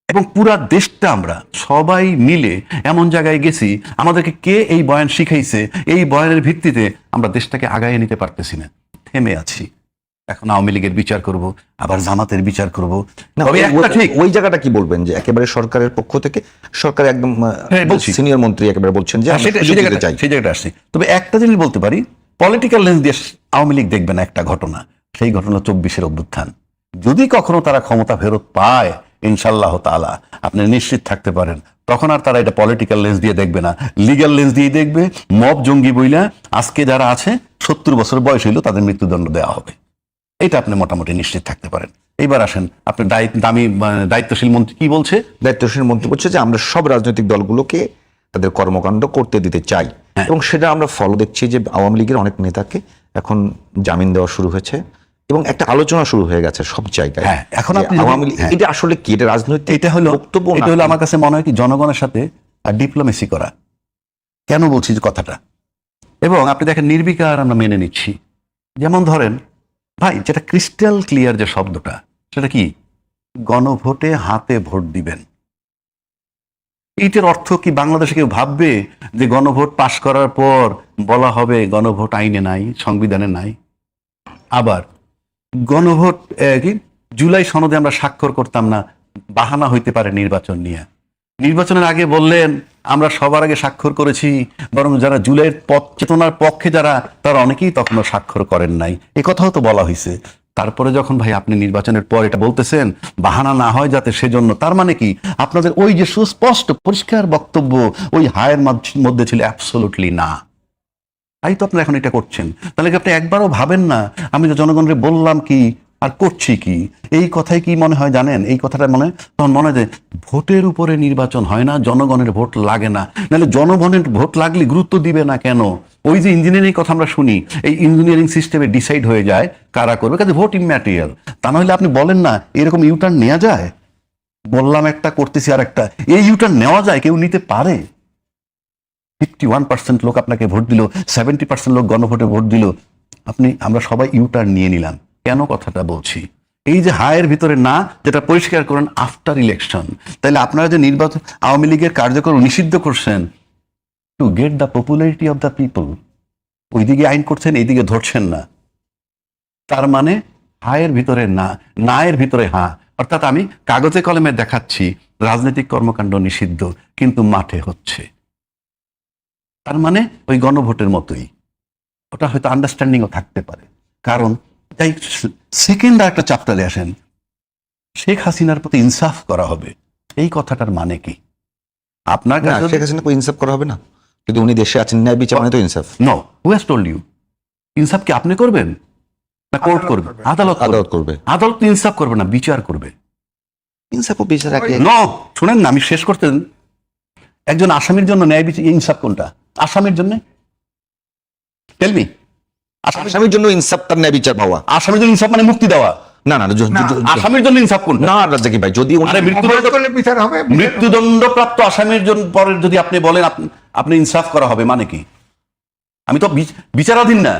এবং পুরা দেশটা আমরা সবাই মিলে এমন জায়গায় গেছি, আমাদেরকে কে এই বয়ান শিখাইছে, এই বয়ানের ভিত্তিতে আমরা দেশটাকে আগায় নিতে পারতেছি না, থেমে আছি। এখন আওয়ামী লীগের বিচার করব, আবার জামাতের বিচার করব। তবে একটা ঠিক, ওই জায়গাটা কি বলবেন যে একেবারে সরকারের পক্ষ থেকে সরকার একদম বলছি সিনিয়র মন্ত্রী একেবারে বলছেন যে আমরা সুযোগ দিতে চাই। সেই জায়গাটা আসছি। তবে একটা জিনিস বলতে পারি, পলিটিক্যাল লেন্স দিয়ে আওয়ামী লীগ দেখবে না একটা ঘটনা, সেই ঘটনা 24-এর অভ্যুত্থান। যদি কখনো তারা ক্ষমতা ফেরত পায়, ইনশাআল্লাহ তাআলা আপনি নিশ্চিত থাকতে পারেন, তখন আর তারা এটা পলিটিক্যাল লেন্স দিয়ে দেখবে না, লিগ্যাল লেন্স দিয়ে দেখবে। মব জঙ্গি বইলা আজকে যারা আছে 70 বছর বয়স হইল তাদের মৃত্যুদণ্ড দেওয়া হবে, এটা আপনি মোটামুটি নিশ্চিত থাকতে পারেন। এইবার আসেন আপনি দায়িত্বশীল মন্ত্রী কি বলছে? দায়িত্বশীল মন্ত্রী বলছে যে আমরা সব রাজনৈতিক দলগুলোকে তাদের কর্মকাণ্ড করতে দিতে চাই, এবং সেটা আমরা ফলো দেখছি যে আওয়ামী লীগের অনেক নেতাকে এখন জামিন দেওয়া শুরু হয়েছে এবং একটা আলোচনা শুরু হয়ে গেছে সব জায়গায়। হ্যাঁ, এখন আপনি আওয়ামী লীগ এটা আসলে কি, এটা রাজনৈতিক এটা হলো বক্তব্য, এটা হলো আমার কাছে মনে হয় কি জনগণের সাথে ডিপ্লোমেসি করা। কেন বলছি যে কথাটা, এবং আপনি দেখেন নির্বিকার আমরা মেনে নিচ্ছি। যেমন ধরেন ভাই, যেটা ক্রিস্টাল ক্লিয়ার যে শব্দটা, সেটা কি? গণভোটে হাতে ভোট দিবেন। এইটার অর্থ কি বাংলাদেশে কেউ ভাববে যে গণভোট পাশ করার পর বলা হবে গণভোট আইনে নাই, সংবিধানে নাই? আবার গণভোট কি জুলাই সনদে আমরা স্বাক্ষর করতাম না, বাহানা হইতে পারে নির্বাচন নিয়ে। নির্বাচনের আগে বললেন আমরা সবার আগে স্বাক্ষর করেছি, বরং যারা জুলাইয়ের চেতনার পক্ষে যারা, তারা অনেকেই তখনও স্বাক্ষর করেন নাই, এ কথাও তো বলা হয়েছে। তারপরে যখন ভাই আপনি নির্বাচনের পর এটা বলতেছেন বাহানা না হয় যাতে, সেজন্য তার মানে কি আপনাদের ওই যে সুস্পষ্ট পরিষ্কার বক্তব্য ওই হায়ের মধ্যে ছিল অ্যাবসোলুটলি না। তাই তো আপনারা এখন এটা করছেন। তাহলে কি আপনি একবারও ভাবেন না আমি তো জনগণকে বললাম কি আর করছি কি? এই কথাই কি মনে হয় জানেন, এই কথাটা তখন মনে হয় যে ভোটের উপরে নির্বাচন হয় না, জনগণের ভোট লাগে না। নাহলে জনগণের ভোট লাগলে গুরুত্ব দিবে না কেন? ওই যে ইঞ্জিনিয়ারিং কথা আমরা শুনি, এই ইঞ্জিনিয়ারিং সিস্টেমে ডিসাইড হয়ে যায় কারা করবে, কাজে ভোট ইম্যাটেরিয়াল। তা নাহলে আপনি বলেন না এরকম ইউটার্ন নেওয়া যায়? বললাম একটা, করতেছি আর একটা, এই ইউটার্ন নেওয়া যায়, কেউ নিতে পারে? 51% লোক আপনাকে ভোট দিল, 70% লোক গণভোটে ভোট দিল, আমরা সবাই ইউটার্ন নিয়ে নিলাম। কেন কথাটা বলছি? এই যে হায়ের ভিতরে না, যেটা পরিষ্কার করেন আফটার ইলেকশন। তাহলে আপনারা যে নির্বাচন আওয়ামী লীগের কার্যক্রম নিষিদ্ধ করছেন to get the popularity of the people, ওইদিকে আইন করছেন, এইদিকে ধরছেন না। তার মানে হায়ের ভিতরে না, নায়ের ভিতরে হা। অর্থাৎ আমি কাগজে কলমে দেখাচ্ছি রাজনৈতিক কর্মকাণ্ড নিষিদ্ধ, কিন্তু মাঠে হচ্ছে। তার মানে ওই গণভোটের মতোই, ওটা হয়তো আন্ডারস্ট্যান্ডিংও থাকতে পারে। কারণ তাই সেকেন্ড একটা চ্যাপ্টারে আসেন, শেখ হাসিনার প্রতি ইনসাফ করা হবে, এই কথাটার মানে কি? আপনার কাছে শেখ হাসিনাকে ইনসাফ করা হবে না, কিন্তু উনি দেশে আছেন, ন্যায় বিচার মানে তো ইনসাফ। No, who has told you? ইনসাফ কি আপনি করবেন না কোর্ট করবে? আদালত করবে। আদালত ইনসাফ করবে না, বিচার করবে। ইনসাফ ও বিচার একই। নো, শুনেন না, আমি শেষ করতে দেন। একজন আসামির জন্য ন্যায় বিচার ইনসাফ কোনটা? আসামির জন্য টেল মি। আসামির জন্য ইনসাফ তার ন্যায় বিচার পাওয়া। আসামির জন্য ইনসাফ মানে মুক্তি দেওয়া? না না, আসামির জন্য ইনসাফ কোনটা? না রাজ্জাকি ভাই, যদি অপরাধ করলে বিচার হবে, মৃত্যুদণ্ডপ্রাপ্ত আসামির জন্য পরে যদি আপনি বলেন আপনি ইনসাফ করা হবে, মানে কি? আমি তো বিচারাধীন না,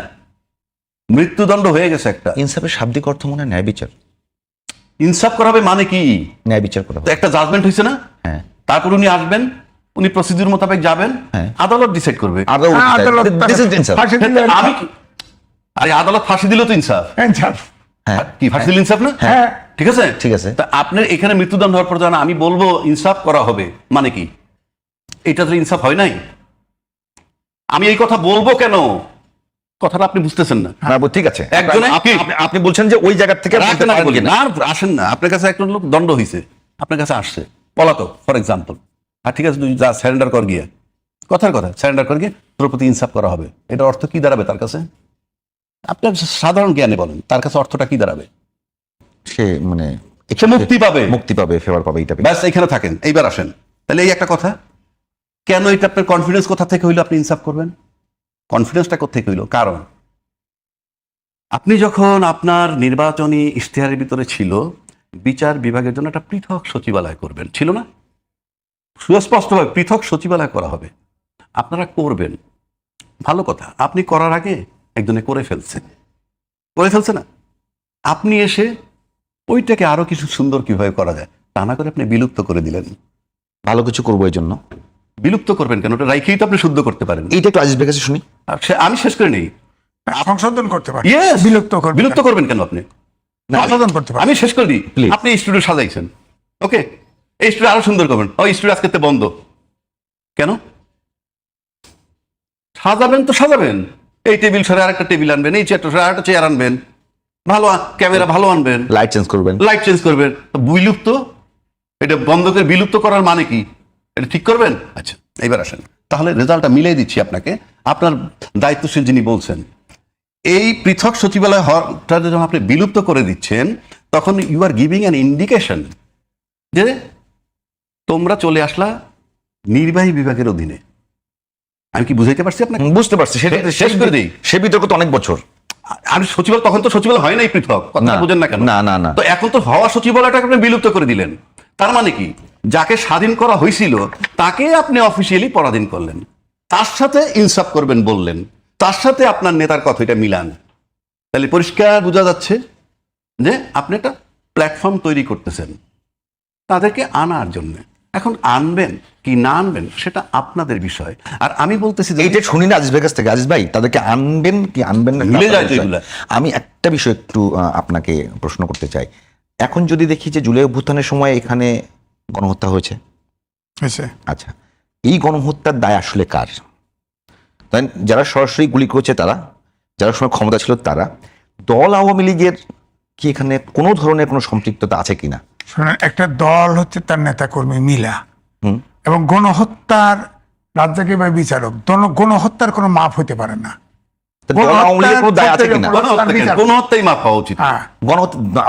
মৃত্যুদণ্ড হয়ে গেছে একটা। ইনসাফের শাব্দিক অর্থ মনে হয় ন্যায় বিচার। ইনসাফ করা হবে মানে কি? ন্যায় বিচার করা তো হবে। একটা জাজমেন্ট হয়েছে না, হ্যাঁ, তারপর উনি আসবেন, উনি প্রসিডিউর মোতাবেক যাবেন, হ্যাঁ। আদালত ডিসাইড করবে। আদালত This is insaf. ফাঁসি দিলে আমি আরে আদালত ফাঁসি দিল তো ইনসাফ? ইনসাফ। হ্যাঁ, কি ফাঁসি দিল ইনসাফ না? হ্যাঁ, ঠিক আছে, ঠিক আছে। তা আপনার এখানে মৃত্যুদণ্ড হওয়ার পর জানা আমি বলবো ইনসাফ করা হবে মানে কি? এটা তো ইনসাফ হয় নাই। আমি এই কথা বলবো কেন? কথাটা আপনি বুঝতেছেন না। না, ঠিক আছে। একজনে- আপনি বলছেন যে ওই জায়গা থেকে বলতে রাখেন, আমি পারেন বলি কিনা। না, আসেন না, আপনার কাছে একটা লোক দণ্ড হয়েছে, আপনার কাছে আসছে পলাতক ফর এক্সাম্পল, আর ঠিক আছে তুই যা স্যারেন্ডার কর গিয়ে, কথার কথা স্যারেন্ডার কর গিয়ে, তোর প্রতি ইনসাফ করা হবে। এটা অর্থ কি দাঁড়াবে তার কাছে? আপনার সাধারণ জ্ঞানে বলেন, তার কাছে অর্থটা কি দাঁড়াবে? সে মানে সে মুক্তি পাবে, মুক্তি পাবে, ফেভার পাবে, এটা ব্যাস এখানে থাকেন। এইবার আসেন, তাহলে এই একটা কথা, কেন এটা আপনার কনফিডেন্স কোথা থেকে হইলো আপনি ইনসাফ করবেন? কনফিডেন্সটা কোথা থেকে হইলো? কারণ আপনি যখন আপনার নির্বাচনী ইশতেহারের ভিতরে ছিল বিচার বিভাগের জন্য একটা পৃথক সচিবালয় করবেন, ছিল না? সুস্পষ্টভাবে পৃথক সচিবালয় করা হবে, আপনারা করবেন, ভালো কথা। আপনি করার আগে একজনে করে ফেলছে না, আপনি এসে ওইটাকে আরো কিছু সুন্দর কিভাবে করা যায় তা না করে আপনি বিলুপ্ত করে দিলেন। ভালো কিছু করবো এই জন্য। বিলুপ্ত করবেন কেন? ওটা রাইখেই তো আপনি শুদ্ধ করতে পারেন। এইটা একটু আজিজ ভাইয়ের কাছে শুনি। আমি শেষ করে নেই। সংশোধন করতে পারে, Yes! বিলুপ্ত করবেন কেন আপনি? সংশোধন করতে পারে। আমি শেষ করে দিই। Please. আপনি স্টুডিও সাজাইছেন, ওকে, এই স্টুডিও আরো সুন্দর করবেন। ওই স্টুডিও আজকে তো বন্ধ কেন? সাজাবেন তো সাজাবেন, এই টেবিল সরে আরেকটা টেবিল আনবেন, এই চেয়ারটা সরে আরেকটা চেয়ার আনবেন, ভালো ক্যামেরা ভালো আনবেন, লাইট চেঞ্জ করবেন। লাইট চেঞ্জ করবেন। তো বিলুপ্ত, এটা বন্ধ করে বিলুপ্ত করার মানে কি? এটা ঠিক করবেন? আচ্ছা, এইবার আসেন, তাহলে রেজাল্টটা মিলিয়ে দিচ্ছি আপনাকে। আপনার দায়িত্বশীল যিনি বলছেন, এই পৃথক সচিবালয় হওয়াটা যখন আপনি বিলুপ্ত করে দিচ্ছেন, তখন you are giving an indication যে তোমরা চলে আসলা নির্বাহী বিভাগের অধীনে। আমি কি বুঝাইতে পারছি আপনাকে? বুঝতে পারছি, সেটা শেষ করে দিই। সে বিতর্ক তো অনেক বছর। আর সচিবালয়, তখন তো সচিবালয় হয় নাই পৃথক, কথা না, বুঝেন না কেন? না, না, না। তো এখন তো হওয়া সচিবালয়টাকে আপনি বিলুপ্ত করে দিলেন। তার মানে কি, যাকে স্বাধীন করা হয়েছিল তাকে আপনি অফিসিয়ালি পরাধীন করলেন। তার সাথে ইনসাফ করবেন বললেন, তার সাথে আপনার নেতার কথাটা মিলান, তাহলে পরিষ্কার বোঝা যাচ্ছে যে আপনি একটা প্ল্যাটফর্ম তৈরি করতেছেন তাদেরকে আনার জন্য। এখন আনবেন কি না আনবেন সেটা আপনাদের বিষয়। আর আমি বলতেছি যে এইটা শুনি না আজিজ ভাইয়ের কাছ থেকে। আজিজ ভাই, তাদেরকে আনবেন কি আনবেন না মিলে যায় তো বিষয়। এগুলা। আমি একটা বিষয় একটু আপনাকে প্রশ্ন করতে চাই। এখন যদি দেখি যে জুলাই অভ্যুত্থানের সময় এখানে গণহত্যা হয়েছে, হয়েছে। আচ্ছা, এই গণহত্যার দায় আসলে কার? তাই যারা সরাসরি গুলি করেছে তারা, যারা সময় ক্ষমতা ছিল তারা, দল আওয়ামী লীগের কি এখানে কোনো ধরনের কোনো সম্পৃক্ততা আছে কিনা? শোনেন, একটা দল হচ্ছে তার নেতাকর্মী মিলা, হুম, এবং গণহত্যার রাজ্জাকি বা বিচারক গণহত্যার কোনো মাপ হতে পারে না। তো দল আওয়ামী লীগের কোনো দায় আছে কিনা? গণহত্যাই মাপ পাওয়া উচিত। হ্যাঁ,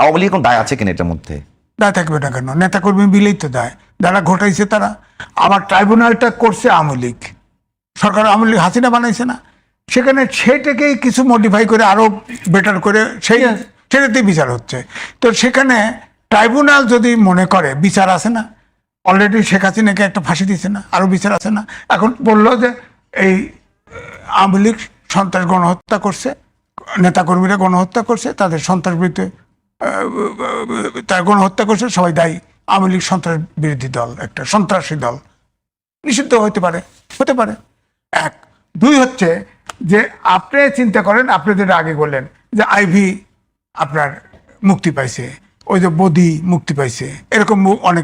আওয়ামী লীগের কোনো দায় আছে কিনা এটার মধ্যে? দায় থাকবে না কেন? নেতাকর্মী মিলেই তো দায়, যারা ঘটাইছে তারা। আবার ট্রাইব্যুনালটা করছে আওয়ামী লীগ, সরকার আওয়ামী লীগ হাসিনা বানাইছে না, সেখানে সেটাকেই কিছু মডিফাই করে আরো বেটার করে সেটাতেই বিচার হচ্ছে। তো সেখানে ট্রাইব্যুনাল যদি মনে করে বিচার আছে না, অলরেডি শেখ হাসিনাকে একটা ফাঁসি দিচ্ছে না, আরো বিচার আছে না, এখন বললো যে এই আওয়ামী লীগ সন্ত্রাস গণহত্যা করছে, নেতাকর্মীরা গণহত্যা করছে, তাদের সন্ত্রাস বিরুদ্ধে তার গণহত্যা করছে, সবাই দায়ী। আওয়ামী লীগ সন্ত্রাস বিরোধী দল, একটা সন্ত্রাসী দল, নিষিদ্ধ হতে পারে, হতে পারে। এক। দুই হচ্ছে যে আপনি চিন্তা করেন, আপনি যেটা আগে বললেন যে আইভি আপনার মুক্তি পাইছে, ওই যে বদি মুক্তি পাইছে, এরকম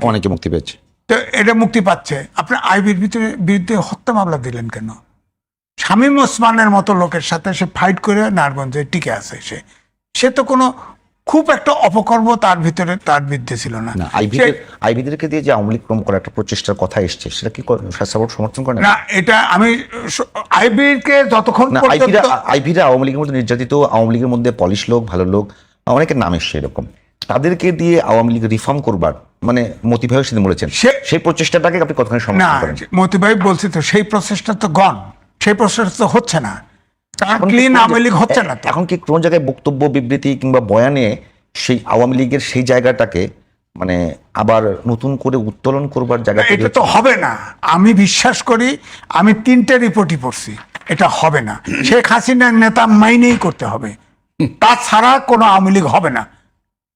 অনেকে মুক্তি পেয়েছে। তো এটা মুক্তি পাচ্ছে, আপনি আইভির বিরুদ্ধে হত্যা মামলা দিলেন কেন? শামীম ওসমানের মতো লোকের সাথে সে ফাইট করে নারায়ণগঞ্জে টিকে আছে, সে তো কোনো খুব একটা অপকর্ম তার ভিতরে তার বিরুদ্ধে ছিল না। আইবিদেরকে দিয়ে যে আওয়ামী লীগ করার একটা প্রচেষ্টার কথা এসছে, সেটা কি সাপোর্ট সমর্থন করে না, এটা আমি আইবিকে যতক্ষণ না, পর্যন্ত আইবিরা আওয়ামী লীগের মধ্যে নির্যাতিত, আওয়ামী লীগের মধ্যে পলিশ লোক, ভালো লোক, অনেকের নাম এসছে এরকম, তাদেরকে দিয়ে আওয়ামী লীগ রিফর্ম করবার মানে মতি ভাই সেদিন বলেছেন, সেই প্রচেষ্টাটাকে আপনি কতখানি না, সমর্থন করেন? মতি ভাই বলছি তো, সেই প্রসেসটা তো গন, সেই প্রসেস তো হচ্ছে না, কারণ ক্লিন আওয়ামী লীগ হচ্ছে না। এখন কি কোন জায়গায় বক্তব্য, বিবৃতি কিংবা বয়ানে সেই আওয়ামী লীগের সেই জায়গাটাকে মানে আবার নতুন করে উত্তোলন করবার জায়গা? এটা তো হবে না, আমি বিশ্বাস করি। আমি 3টে রিপোর্টই পড়ছি, এটা হবে না। শেখ হাসিনার নেতা মাইনেই করতে হবে, তাছাড়া কোনো আওয়ামী লীগ হবে না।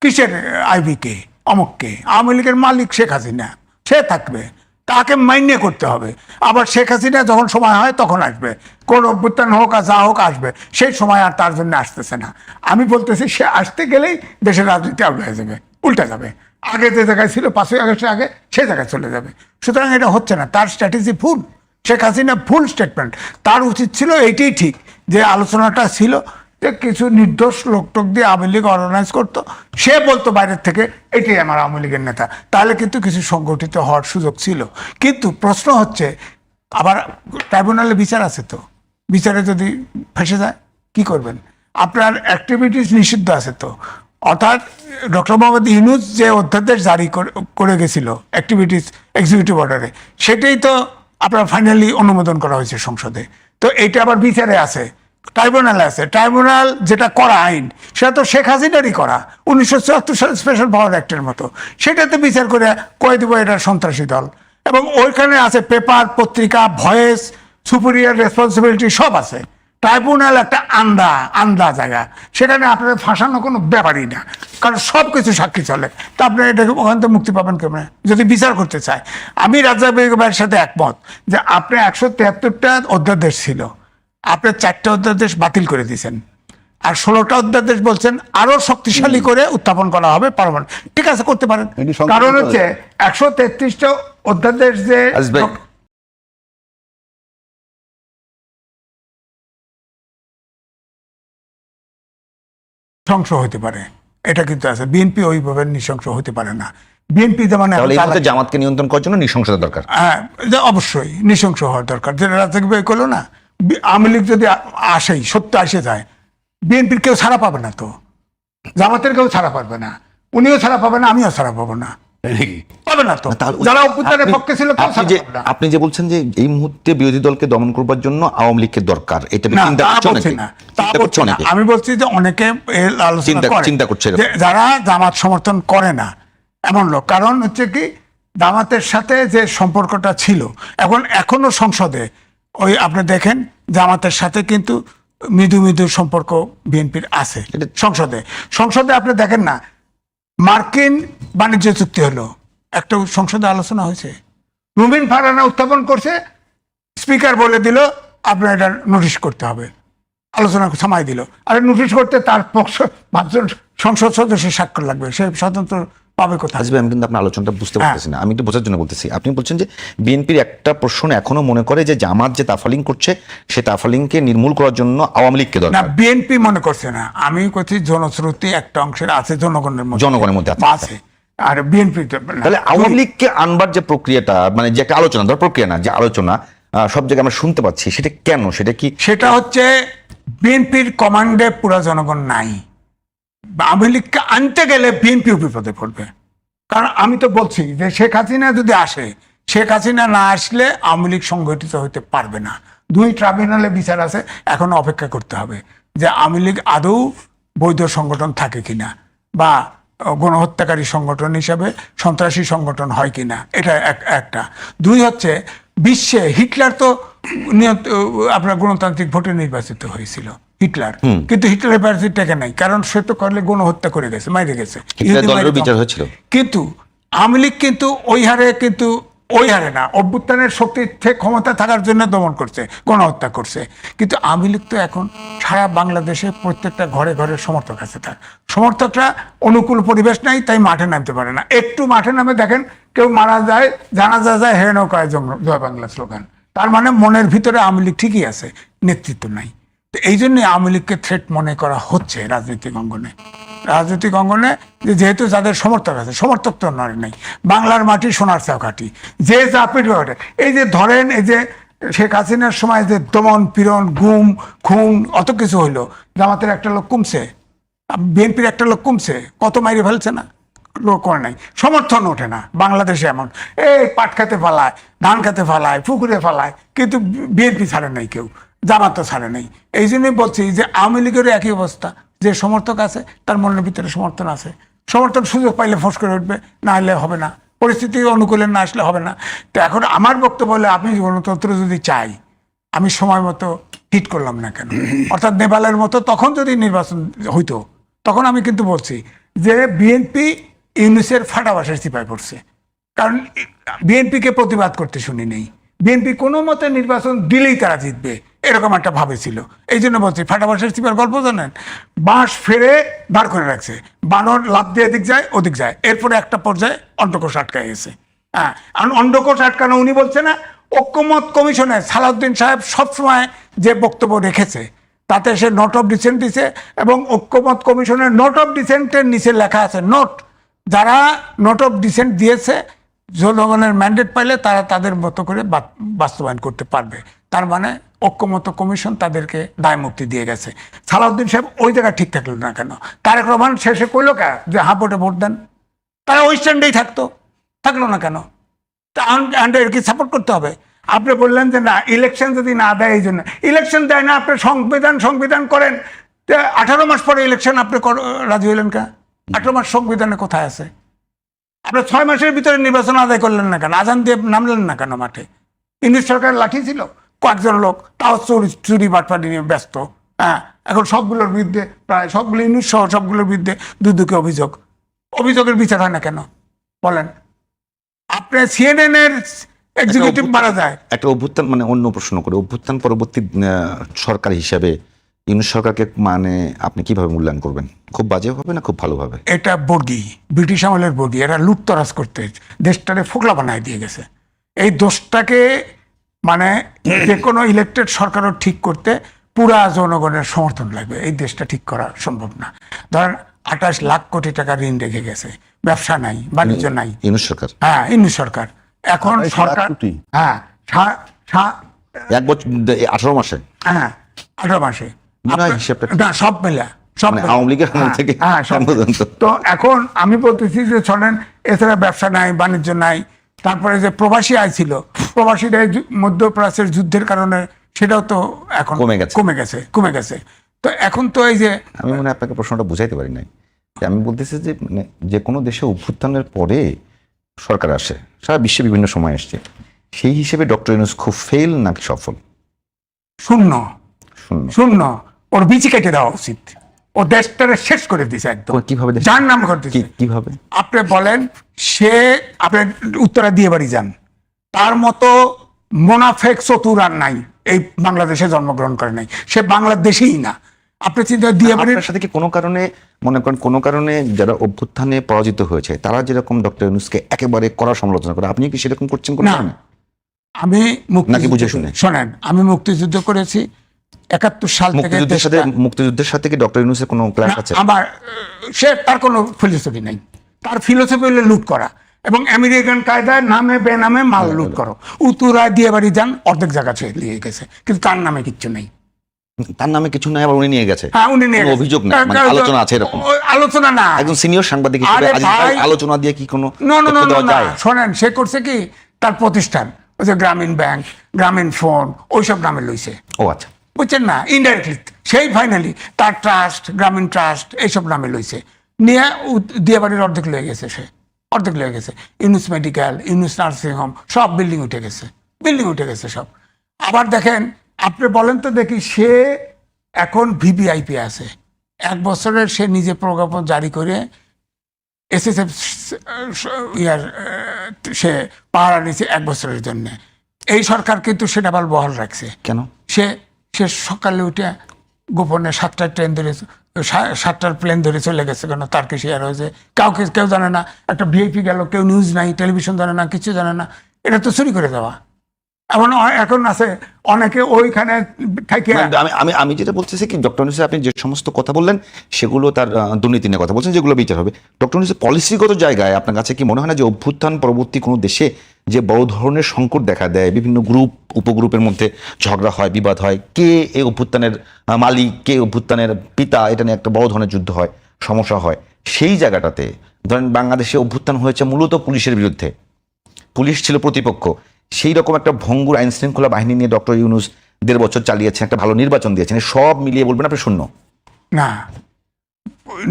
কিসের আইবিকে, অমুককে? আওয়ামী লীগের মালিক শেখ হাসিনা, সে থাকবে, তাকে মাইনে করতে হবে। আবার শেখ হাসিনা যখন সময় হয় তখন আসবে, কোন অভ্যুত্থান হোক আর যা হোক আসবে, সেই সময় আর তার জন্য আসতেছে না। আমি বলতেছি সে আসতে গেলেই দেশের রাজনীতি আউট হয়ে যাবে, উল্টে যাবে, আগে যে জায়গায় ছিল 5ই আগস্টের আগে সে জায়গায় চলে যাবে। সুতরাং এটা হচ্ছে না, তার স্ট্র্যাটেজি ভুল। শেখ হাসিনা ভুল স্টেটমেন্ট, তার উচিত ছিল এইটাই ঠিক, যে আলোচনাটা ছিল যে কিছু নির্দোষ লোকটোক দিয়ে আওয়ামী লীগ অর্গানাইজ করতো, সে বলতো বাইরের থেকে এটাই আমার আওয়ামী লীগের নেতা, তাহলে কিন্তু কিছু সংগঠিত হওয়ার সুযোগ ছিল। কিন্তু প্রশ্ন হচ্ছে, আবার ট্রাইব্যুনালে বিচার আছে, তো বিচারে যদি ফেসে যায় কি করবেন? আপনার অ্যাক্টিভিটিস নিষিদ্ধ আছে তো, অর্থাৎ ডক্টর মোহাম্মদ ইউনূস যে অধ্যাদেশ জারি করে গেছিল অ্যাক্টিভিটিস এক্সিকিউটিভ অর্ডারে, সেটাই তো আপনার ফাইনালি অনুমোদন করা হয়েছে সংসদে। তো এইটা আবার বিচারে আছে, ট্রাইব্যুনালে আছে। ট্রাইব্যুনাল যেটা করা আইন, সেটা তো শেখ হাসিনারই করা, 1974 সালের স্পেশাল পাওয়ার অ্যাক্টের মতো। সেটাতে বিচার করে কয়ে দেবো এটা সন্ত্রাসী দল, এবং ওইখানে আছে পেপার, পত্রিকা, ভয়েস, সুপিরিয়র রেসপন্সিবিলিটি সব আছে। ট্রাইব্যুনাল একটা আন্দা জায়গা, সেখানে আপনাদের ফাঁসানো কোনো ব্যাপারই না, কারণ সব কিছু সাক্ষী চলে। তা আপনি এটাকে ওখান থেকে মুক্তি পাবেন কেমন যদি বিচার করতে চায়? আমি রাজ্জাক বেগমের সাথে একমত যে আপনি 173টা অধ্যাদেশ ছিল, আপনি 4টা অধ্যাদেশ বাতিল করে দিয়েছেন, আর 16টা অধ্যাদেশ বলছেন আরো শক্তিশালী করে উত্থাপন করা হবে পারবেন। ঠিক আছে, করতে পারেন। কারণ হচ্ছে 133টা অধ্যাদেশ যে নৃশংস হতে পারে, এটা কিন্তু আছে। বিএনপি ওইভাবে নৃশংস হতে পারে না। বিএনপি যেমন জামাতকে নিয়ন্ত্রণ করার জন্য নৃশংসতা দরকার। হ্যাঁ, অবশ্যই নৃশংস হওয়ার দরকার। যেটা রাজ্জাক ভাই করলো না, আওয়ামী লীগ যদি আসেই সত্য আসে যায়, বিএনপির কেউ ছাড়া পাবে না, তো জামাতের কেউ ছাড়া পাবে না, উনিও ছাড়া পাবে না, আমিও ছাড়া পাবো না, পাবে না। তো যারা অভ্যুত্থানের পক্ষে ছিল, আপনি যে বলছেন যে এই মুহূর্তে বিরোধী দলকে দমন করবার জন্য আওয়ামী লীগকে দরকার, এটা আমি বলছি যে অনেকে চিন্তা করছে যারা জামাত সমর্থন করে না এমন লোক। কারণ হচ্ছে কি, জামাতের সাথে যে সম্পর্কটা ছিল, এখনো সংসদে ওই আপনি দেখেন জামাতের সাথে কিন্তু মৃদু মৃদু সম্পর্ক বিএনপির আছে সংসদে। সংসদে আপনি দেখেন না, মার্কিন বাণিজ্য চুক্তি হলো, একটা সংসদে আলোচনা হয়েছে, রুমিন ফারহানা উত্থাপন করছে, স্পিকার বলে দিল আপনার এটা নোটিশ করতে হবে, আলোচনা সময় দিল। আর নোটিশ করতে তার পক্ষ 5 জন সংসদ সদস্য স্বাক্ষর লাগবে, সে স্বতন্ত্র পাবে কোথায়? আসবে, আমি কিন্তু আপনার আলোচনাটা বুঝতে পারতেছি না, আমি একটু বোঝার জন্য বলতেছি। আপনি বলছেন যে বিএনপির একটা প্রশ্ন এখনো মনে করে যে জামাত যে তাফালিং করছে সে তাফালিংকে নির্মূল করার জন্য আওয়ামী লীগকে না, দরকার। বিএনপি মনে করছে না, আমি করছি জনশ্রুতি একটা অংশের আছে, জনগণের মধ্যে আছে, আর বিএনপি। তাহলে আওয়ামী লীগকে আনবার যে প্রক্রিয়াটা, মানে যে একটা আলোচনা, ধর প্রক্রিয়া না, যে আলোচনা সব জায়গায় আমরা শুনতে পাচ্ছি, সেটা কেন? সেটা কি? সেটা হচ্ছে বিএনপির কমান্ডে পুরো জনগণ নাই। আওয়ামী লীগকে আনতে গেলে বিএনপিও বিপদে পড়বে। কারণ আমি তো বলছি যে শেখ হাসিনা যদি আসে, শেখ হাসিনা না আসলে আওয়ামী লীগ সংগঠিত হতে পারবে না। 2 ট্রাইব্যুনালে বিচার আছে, এখন অপেক্ষা করতে হবে যে আওয়ামী লীগ আদৌ বৈধ সংগঠন থাকে কিনা, বা গণহত্যাকারী সংগঠন হিসাবে সন্ত্রাসী সংগঠন হয় কিনা, এটা একটা। 2 হচ্ছে বিশ্বে হিটলার তো আপনার গণতান্ত্রিক ভোটে নির্বাচিত হয়েছিল হিটলার, কিন্তু হিটলারের প্রার্থী টেকে নাই, কারণ সে তো করলে গণহত্যা করে গেছে, মাইরে গেছে, বিচার হয়েছিল। কিন্তু আওয়ামী লীগ কিন্তু ওই হারে না, অভ্যুত্থানের শক্তি ক্ষমতা থাকার জন্য দমন করছে, গণহত্যা করছে। কিন্তু আওয়ামী লীগ তো এখন সারা বাংলাদেশে প্রত্যেকটা ঘরে ঘরে সমর্থক আছে, তার সমর্থকরা অনুকূল পরিবেশ নাই, তাই মাঠে নামতে পারে না। একটু মাঠে নামে দেখেন কেউ মারা যায়, জানাজা যায়, হে নৌকায় জয় বাংলা স্লোগান, তার মানে মনের ভিতরে আওয়ামী লীগ ঠিকই আছে, নেতৃত্ব নাই। তো এই জন্য আওয়ামী লীগকে থ্রেট মনে করা হচ্ছে রাজনৈতিক অঙ্গনে। যেহেতু যাদের সমর্থক আছে, সমর্থক তো নাই, বাংলার মাটি সোনার চাও কাটি, যে যা পিঠে। এই যে ধরেন, এই যে শেখ হাসিনার সময় যে দমন পীড়ন, গুম খুন অত কিছু হইলো, জামাতের একটা লোক কমছে, বিএনপির একটা লোক কমছে, কত মাইরে ফেলছে না, লোক করে নাই, সমর্থন ওঠে না বাংলাদেশে। এমন এই পাট খেতে ফালায়, ধান খেতে ফালায়, পুকুরে ফালায়, কিন্তু বিএনপি ছাড়ে নাই কেউ, জামাত তো ছাড়ে নাই। এই জন্যই বলছি যে আওয়ামী লীগেরও একই অবস্থা, যে সমর্থক আছে তার মনের ভিতরে সমর্থন আছে, সমর্থন সুযোগ পাইলে ফোঁস করে উঠবে, না হলে হবে না, পরিস্থিতি অনুকূলে না আসলে হবে না। তো এখন আমার বক্তব্য হলে, আপনি গণতন্ত্র যদি চাই, আমি সময় মতো হিট করলাম না কেন, অর্থাৎ নেপালের মতো তখন যদি নির্বাচন হইতো, তখন আমি কিন্তু বলছি যে বিএনপি ইউনুসের ফাটাবাসের চিপায় পড়ছে, কারণ বিএনপিকে প্রতিবাদ করতে শুনি নেই। বিএনপি কোনো মতে নির্বাচন দিলেই তারা জিতবে, এরকম একটা ভাবে ছিল। এই জন্য বলছি, ফাটাবাসের চিপার গল্প জানেন, বাঁশ ফেরে দাঁড় করে রাখছে, বানর লাফ দিয়ে এদিক যায় ওদিক যায়, এরপরে একটা পর্যায়ে অন্ডকোষ আটকায় গেছে। হ্যাঁ, অন্ডকোষ আটকানো উনি বলছে না, ঐক্যমত কমিশনে সালাউদ্দিন সাহেব সবসময় যে বক্তব্য রেখেছে তাতে সে নোট অফ ডিসেন্ট দিছে, এবং ঐক্যমত কমিশনের নোট অফ ডিসেন্টের নিচে লেখা আছে, নোট, যারা নোট অফ ডিসেন্ট দিয়েছে জনগণের ম্যান্ডেট পাইলে তারা তাদের মতো করে বাস্তবায়ন করতে পারবে। তার মানে ঐক্যমত কমিশন তাদেরকে দায় মুক্তি দিয়ে গেছে। সালাউদ্দিন সাহেব ওই জায়গায় ঠিক থাকলো না কেন? তারেক রহমান শেষে কইলো কে যে ভোটে ভোট দেন, তারা ওই স্ট্যান্ডেই থাকলো না কেন? তা এর কি সাপোর্ট করতে হবে? আপনি বললেন যে না, ইলেকশন যদি না দেয়, এই জন্য ইলেকশন দেয় না, আপনি সংবিধান করেন, 18 মাস পরে ইলেকশন আপনি রাজি হইলেন কে? 18 মাস সংবিধানে কোথায় আছে? আপনার 6 মাসের ভিতরে নির্বাচন আদায় করলেন না কেন? আজান দিয়ে নামলেন না কেন মাঠে? ইংলিশ সরকার লাঠি ছিল, কয়েকজন লোক তাও চুরি বাটপাটি নিয়ে ব্যস্ত। হ্যাঁ, এখন সবগুলোর বিরুদ্ধে, প্রায় সবগুলো ইংলিশ সহ সবগুলোর বিরুদ্ধে দুদকে অভিযোগের বিচার হয় না কেন বলেন? আপনি সিএনএন এর এক্সিকিউটিভ মারা যায়। একটা অভ্যুত্থান, মানে অন্য প্রশ্ন করে, অভ্যুত্থান পরবর্তী সরকার হিসাবে ইউনূস সরকারকে মানে আপনি কিভাবে মূল্যায়ন করবেন? খুব বাজে হবে না খুব ভালোভাবে? এটা বর্গি, ব্রিটিশ আমলের বর্গি, এরা লুটতরাজ করতে দেশটারে ফোকলা বানায় দিয়ে গেছে। এই দোষটাকে মানে যে কোনো ইলেক্টেড সরকারও ঠিক করতে পুরা জনগণের সমর্থন লাগবে, এই দেশটা ঠিক করা সম্ভব না। ধরেন 28 লাখ কোটি টাকা ঋণ রেখে গেছে, ব্যবসা নাই, বাণিজ্য নাই, ইউনূস সরকার। হ্যাঁ, ইউনূস সরকার। এখন সরকার, হ্যাঁ, 1 বছর 18 মাসে, হ্যাঁ 18 মাসে হিসেবটা না, সব মেলা, সব আওয়ামী লীগের থেকে তো এখন আমি বলতেছি যে শোনেন, এছাড়া ব্যবসা নাই, বাণিজ্য নাই, তারপরে যে প্রবাসী আয় ছিল, প্রবাসীরা মধ্যপ্রাচ্যের যুদ্ধের কারণে সেটাও তো এখন কমে গেছে। তো এখন তো এই যে আমি মনে হয় আপনাকে প্রশ্নটা বুঝাইতে পারি নাই। আমি বলতেছি যে মানে যে কোনো দেশে অভ্যুত্থানের পরে সরকার আসে, সারা বিশ্বে বিভিন্ন সময় আসছে, সেই হিসেবে ডক্টর ইউনূস খুব ফেল নাকি সফল? শূন্য শূন্য। শূন্য। ওর বিচি কেটে দেওয়া উচিত। ও দেশটারে শেষ করে দিছে একদম। কিভাবে দেশ- যার নাম করে দিছে। কিভাবে? আপনি বলেন, সে আপনি উত্তরা দিয়ে বাড়ি যান, তার মতো মোনাফেক চতুর আর নাই এই বাংলাদেশে জন্মগ্রহণ করে নাই। সে বাংলাদেশেই না। আপনি চিন্তা দিয়ে বাড়ির আপনার সাথে কি কোনো কারণে মনে করেন কোনো কারণে যারা অভ্যুত্থানে পরাজিত হয়েছে তারা যেরকম ডক্টর ইউনূসকে একেবারে কড়া সমালোচনা করে, আপনি কি সেরকম করছেন কোনো না। কারণে? আমি নাকি বুঝে শুনে? শোনেন, আমি মুক্তিযুদ্ধ করেছি 71 সাল থেকে মুক্তিযুদ্ধের সাথে কি ডক্টর ইউনূসের কোনো ক্লাস আছে? আমার সে তার কোনো ফিলোসফি নাই। তার ফিলোসফি হলো লুট করা এবং আমেরিকান কায়দায় নামে বেনামে মাল লুট করো। উত্তরা দিয়ে বাড়ি যান, অর্ধেক জায়গা ছেড়ে দিয়ে গেছে, কিন্তু তার নামে কিচ্ছু নেই। তার নামে কিছু নাই, আবার উনি নিয়ে গেছে। হ্যাঁ, উনি নিয়ে কোনো গেছে। অভিযোগ নেই, মানে আলোচনা আছে এরকম? আলোচনা না, একজন সিনিয়র সাংবাদিক হিসেবে আরে আজিজ ভাই, ভাই, আলোচনা দিয়ে কি কোনো না না তথ্য না দেওয়া না, যায়? শোনেন, সে করছে কি, তার প্রতিষ্ঠান ওই যে গ্রামীণ ব্যাংক, গ্রামীণ ফোন, ওইসব নামে লইছে, ও আচ্ছা। বুঝছেন না, ইনডাইরেক্টলি। সেই ফাইনালি তার ট্রাস্ট, গ্রামীণ ট্রাস্ট, এইসব নামে লইছে, নিয়ে দিয়ে বাড়ির অর্ধেক লয়ে গেছে। সে অর্ধেক লয়ে গেছে। Yunus medical, Yunus nursing home, সব বিল্ডিং উঠে গেছে, বিল্ডিং উঠে গেছে সব। আবার দেখেন, আপনি বলেন তো দেখি, সে এখন ভিভিআইপি আছে। 1 বছরের সে নিজে প্রজ্ঞাপন জারি করে এসএসএফ সে পাহারা নিচ্ছে 1 বছরের জন্য। এই সরকার কিন্তু সেটা আবার বহাল রাখছে। কেন? সে সে সকালে উঠে গোপনে 7টার ট্রেন ধরে, 7টার প্লেন ধরে চলে গেছে। কেন? তার কি শেয়ার হয়েছে? কেউ জানে না। একটা ভিআইপি গেল, কেউ নিউজ নাই, টেলিভিশন জানে না, কিছু জানে না। এটা তো চুরি করে দেওয়া। এখন আছে অনেকে ওইখানে থেকে। মানে আমি আমি যেটা বলতেছি কি, ডক্টর ইউনূস আপনি যে সমস্ত কথা বললেন সেগুলো তার দুর্নীতি নিয়ে কথা বলছেন, যেগুলো বিচার হবে। ডক্টর ইউনূস পলিসিগত জায়গায় আপনার কাছে কি মনে হয় না যে অভ্যুত্থান পরবর্তী কোনো দেশে যে বড় ধরনের সংকট দেখা দেয়, বিভিন্ন গ্রুপ উপগ্রুপের মধ্যে ঝগড়া হয়, বিবাদ হয়, কে এই অভ্যুত্থানের মালিক, কে অভ্যুত্থানের পিতা, এটা নিয়ে একটা বড় ধরনের যুদ্ধ হয়, সমস্যা হয়, সেই জায়গাটাতে ধরেন বাংলাদেশে অভ্যুত্থান হয়েছে মূলত পুলিশের বিরুদ্ধে, পুলিশ ছিল প্রতিপক্ষ, সেই রকম একটা ভঙ্গুর আইন শৃঙ্খলা বাহিনী নিয়ে ডক্টর ইউনূস 1.5 বছর চালিয়েছেন, একটা ভালো নির্বাচন দিয়েছেন, সব মিলিয়ে বলবেন আপনি শূন্য? না,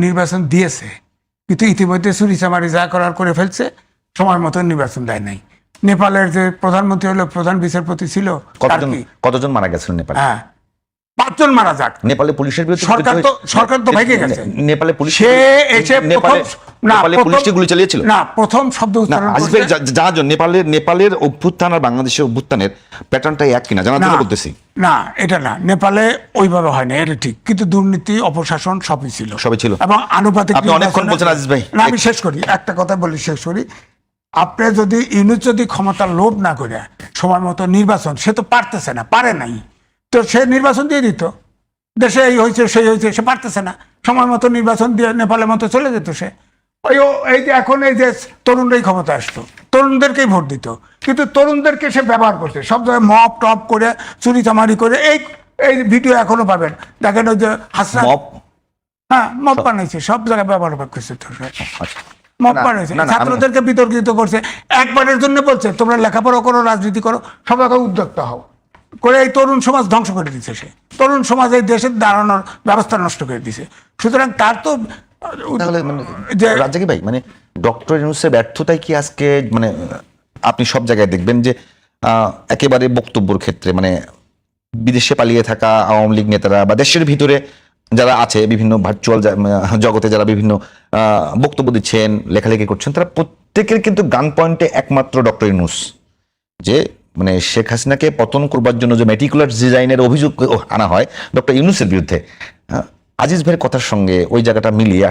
নির্বাচন দিয়েছে, কিন্তু ইতিমধ্যে চুরি চামারি যা করার করে ফেলছে, সময় মতো নির্বাচন দেয় নাই। নেপালের যে প্রধানমন্ত্রী হলো, প্রধান বিচারপতি ছিল, তার কি? কতজন মারা গেছিলেন নেপালে? হ্যাঁ, 5 জন মারা যাক। নেপালে পুলিশের বিরুদ্ধে সরকার তো ভেঙে গেছে। নেপালে পুলিশ সে এসে নেপালে পুলিশ গুলি চালিয়েছিল না, প্রথম শব্দ না। উচ্চারণ আজিজ ভাই, জানার নেপালের অভ্যুত্থান আর বাংলাদেশের অভ্যুত্থানের প্যাটার্নটাই এক কিনা জানার জন্য বলতেছি। না, এটা না, নেপালে ওইভাবে হয় না, এটা ঠিক, কিন্তু দুর্নীতি, অপশাসন সবই ছিল, সবই ছিল। এবং আনুপাতিক। আপনি অনেকক্ষণ বলছেন আজিজ ভাই। না, আমি শেষ করি, একটা কথা বলি, শেষ করি। আপনি যদি ইউনূস যদি ক্ষমতার লোভ না করে সময় মতো নির্বাচন, সে তো পারতেছে না, পারে নাই, তো সে নির্বাচন দিয়ে দিত। দেশে এই হয়েছে, সেই হয়েছে, সে পারতেছে না, সময় মতো নির্বাচন দিয়ে নেপালের মতো চলে যেত সে। এই যে এখন এই যে তরুণরাই ক্ষমতা আসতো, তরুণদেরকেই ভোট দিত, কিন্তু তরুণদেরকে সে ব্যবহার করছে সব জায়গায়, মপ টপ করে, চুরি চামারি করে। এই ভিডিও এখনো পাবেন, দেখেন ওই যে হাসনা, হ্যাঁ, মপ বানাইছে, সব জায়গায় ব্যবহার করছে তো সে। মপ বানাইছে, ছাত্রদেরকে বিতর্কিত করছে, একবারের জন্য বলছে তোমরা লেখাপড়া করো, রাজনীতি করো, সবাই উদ্যোক্তা হও করে এই তরুণ সমাজ ধ্বংস করে দিচ্ছে সে। তরুণ সমাজ এই দেশের দাঁড়ানোর ব্যবস্থা নষ্ট করে দিছে। সুতরাং তার তো রাজ্জাকি ভাই, মানে ডক্টর ইউনূসের ব্যর্থতায় কি আজকে, মানে আপনি সব জায়গায় দেখবেন যে একেবারে বক্তব্যের ক্ষেত্রে, মানে বিদেশে পালিয়ে থাকা আওয়ামী লীগ নেতারা বা দেশের ভিতরে যারা আছে, বিভিন্ন ভার্চুয়াল জগতে যারা বিভিন্ন বক্তব্য দিচ্ছেন, লেখালেখি করছেন, তারা প্রত্যেকের কিন্তু গান পয়েন্টে একমাত্র ডক্টর ইউনূস, যে মানে শেখ হাসিনাকে পতন করবার জন্য যে মেটিকুলার ডিজাইনের অভিযোগ আনা হয় ডক্টর ইউনূসের বিরুদ্ধে, আজিজ ভাইয়ের কথার সঙ্গে ওই জায়গাটা মিলিয়ে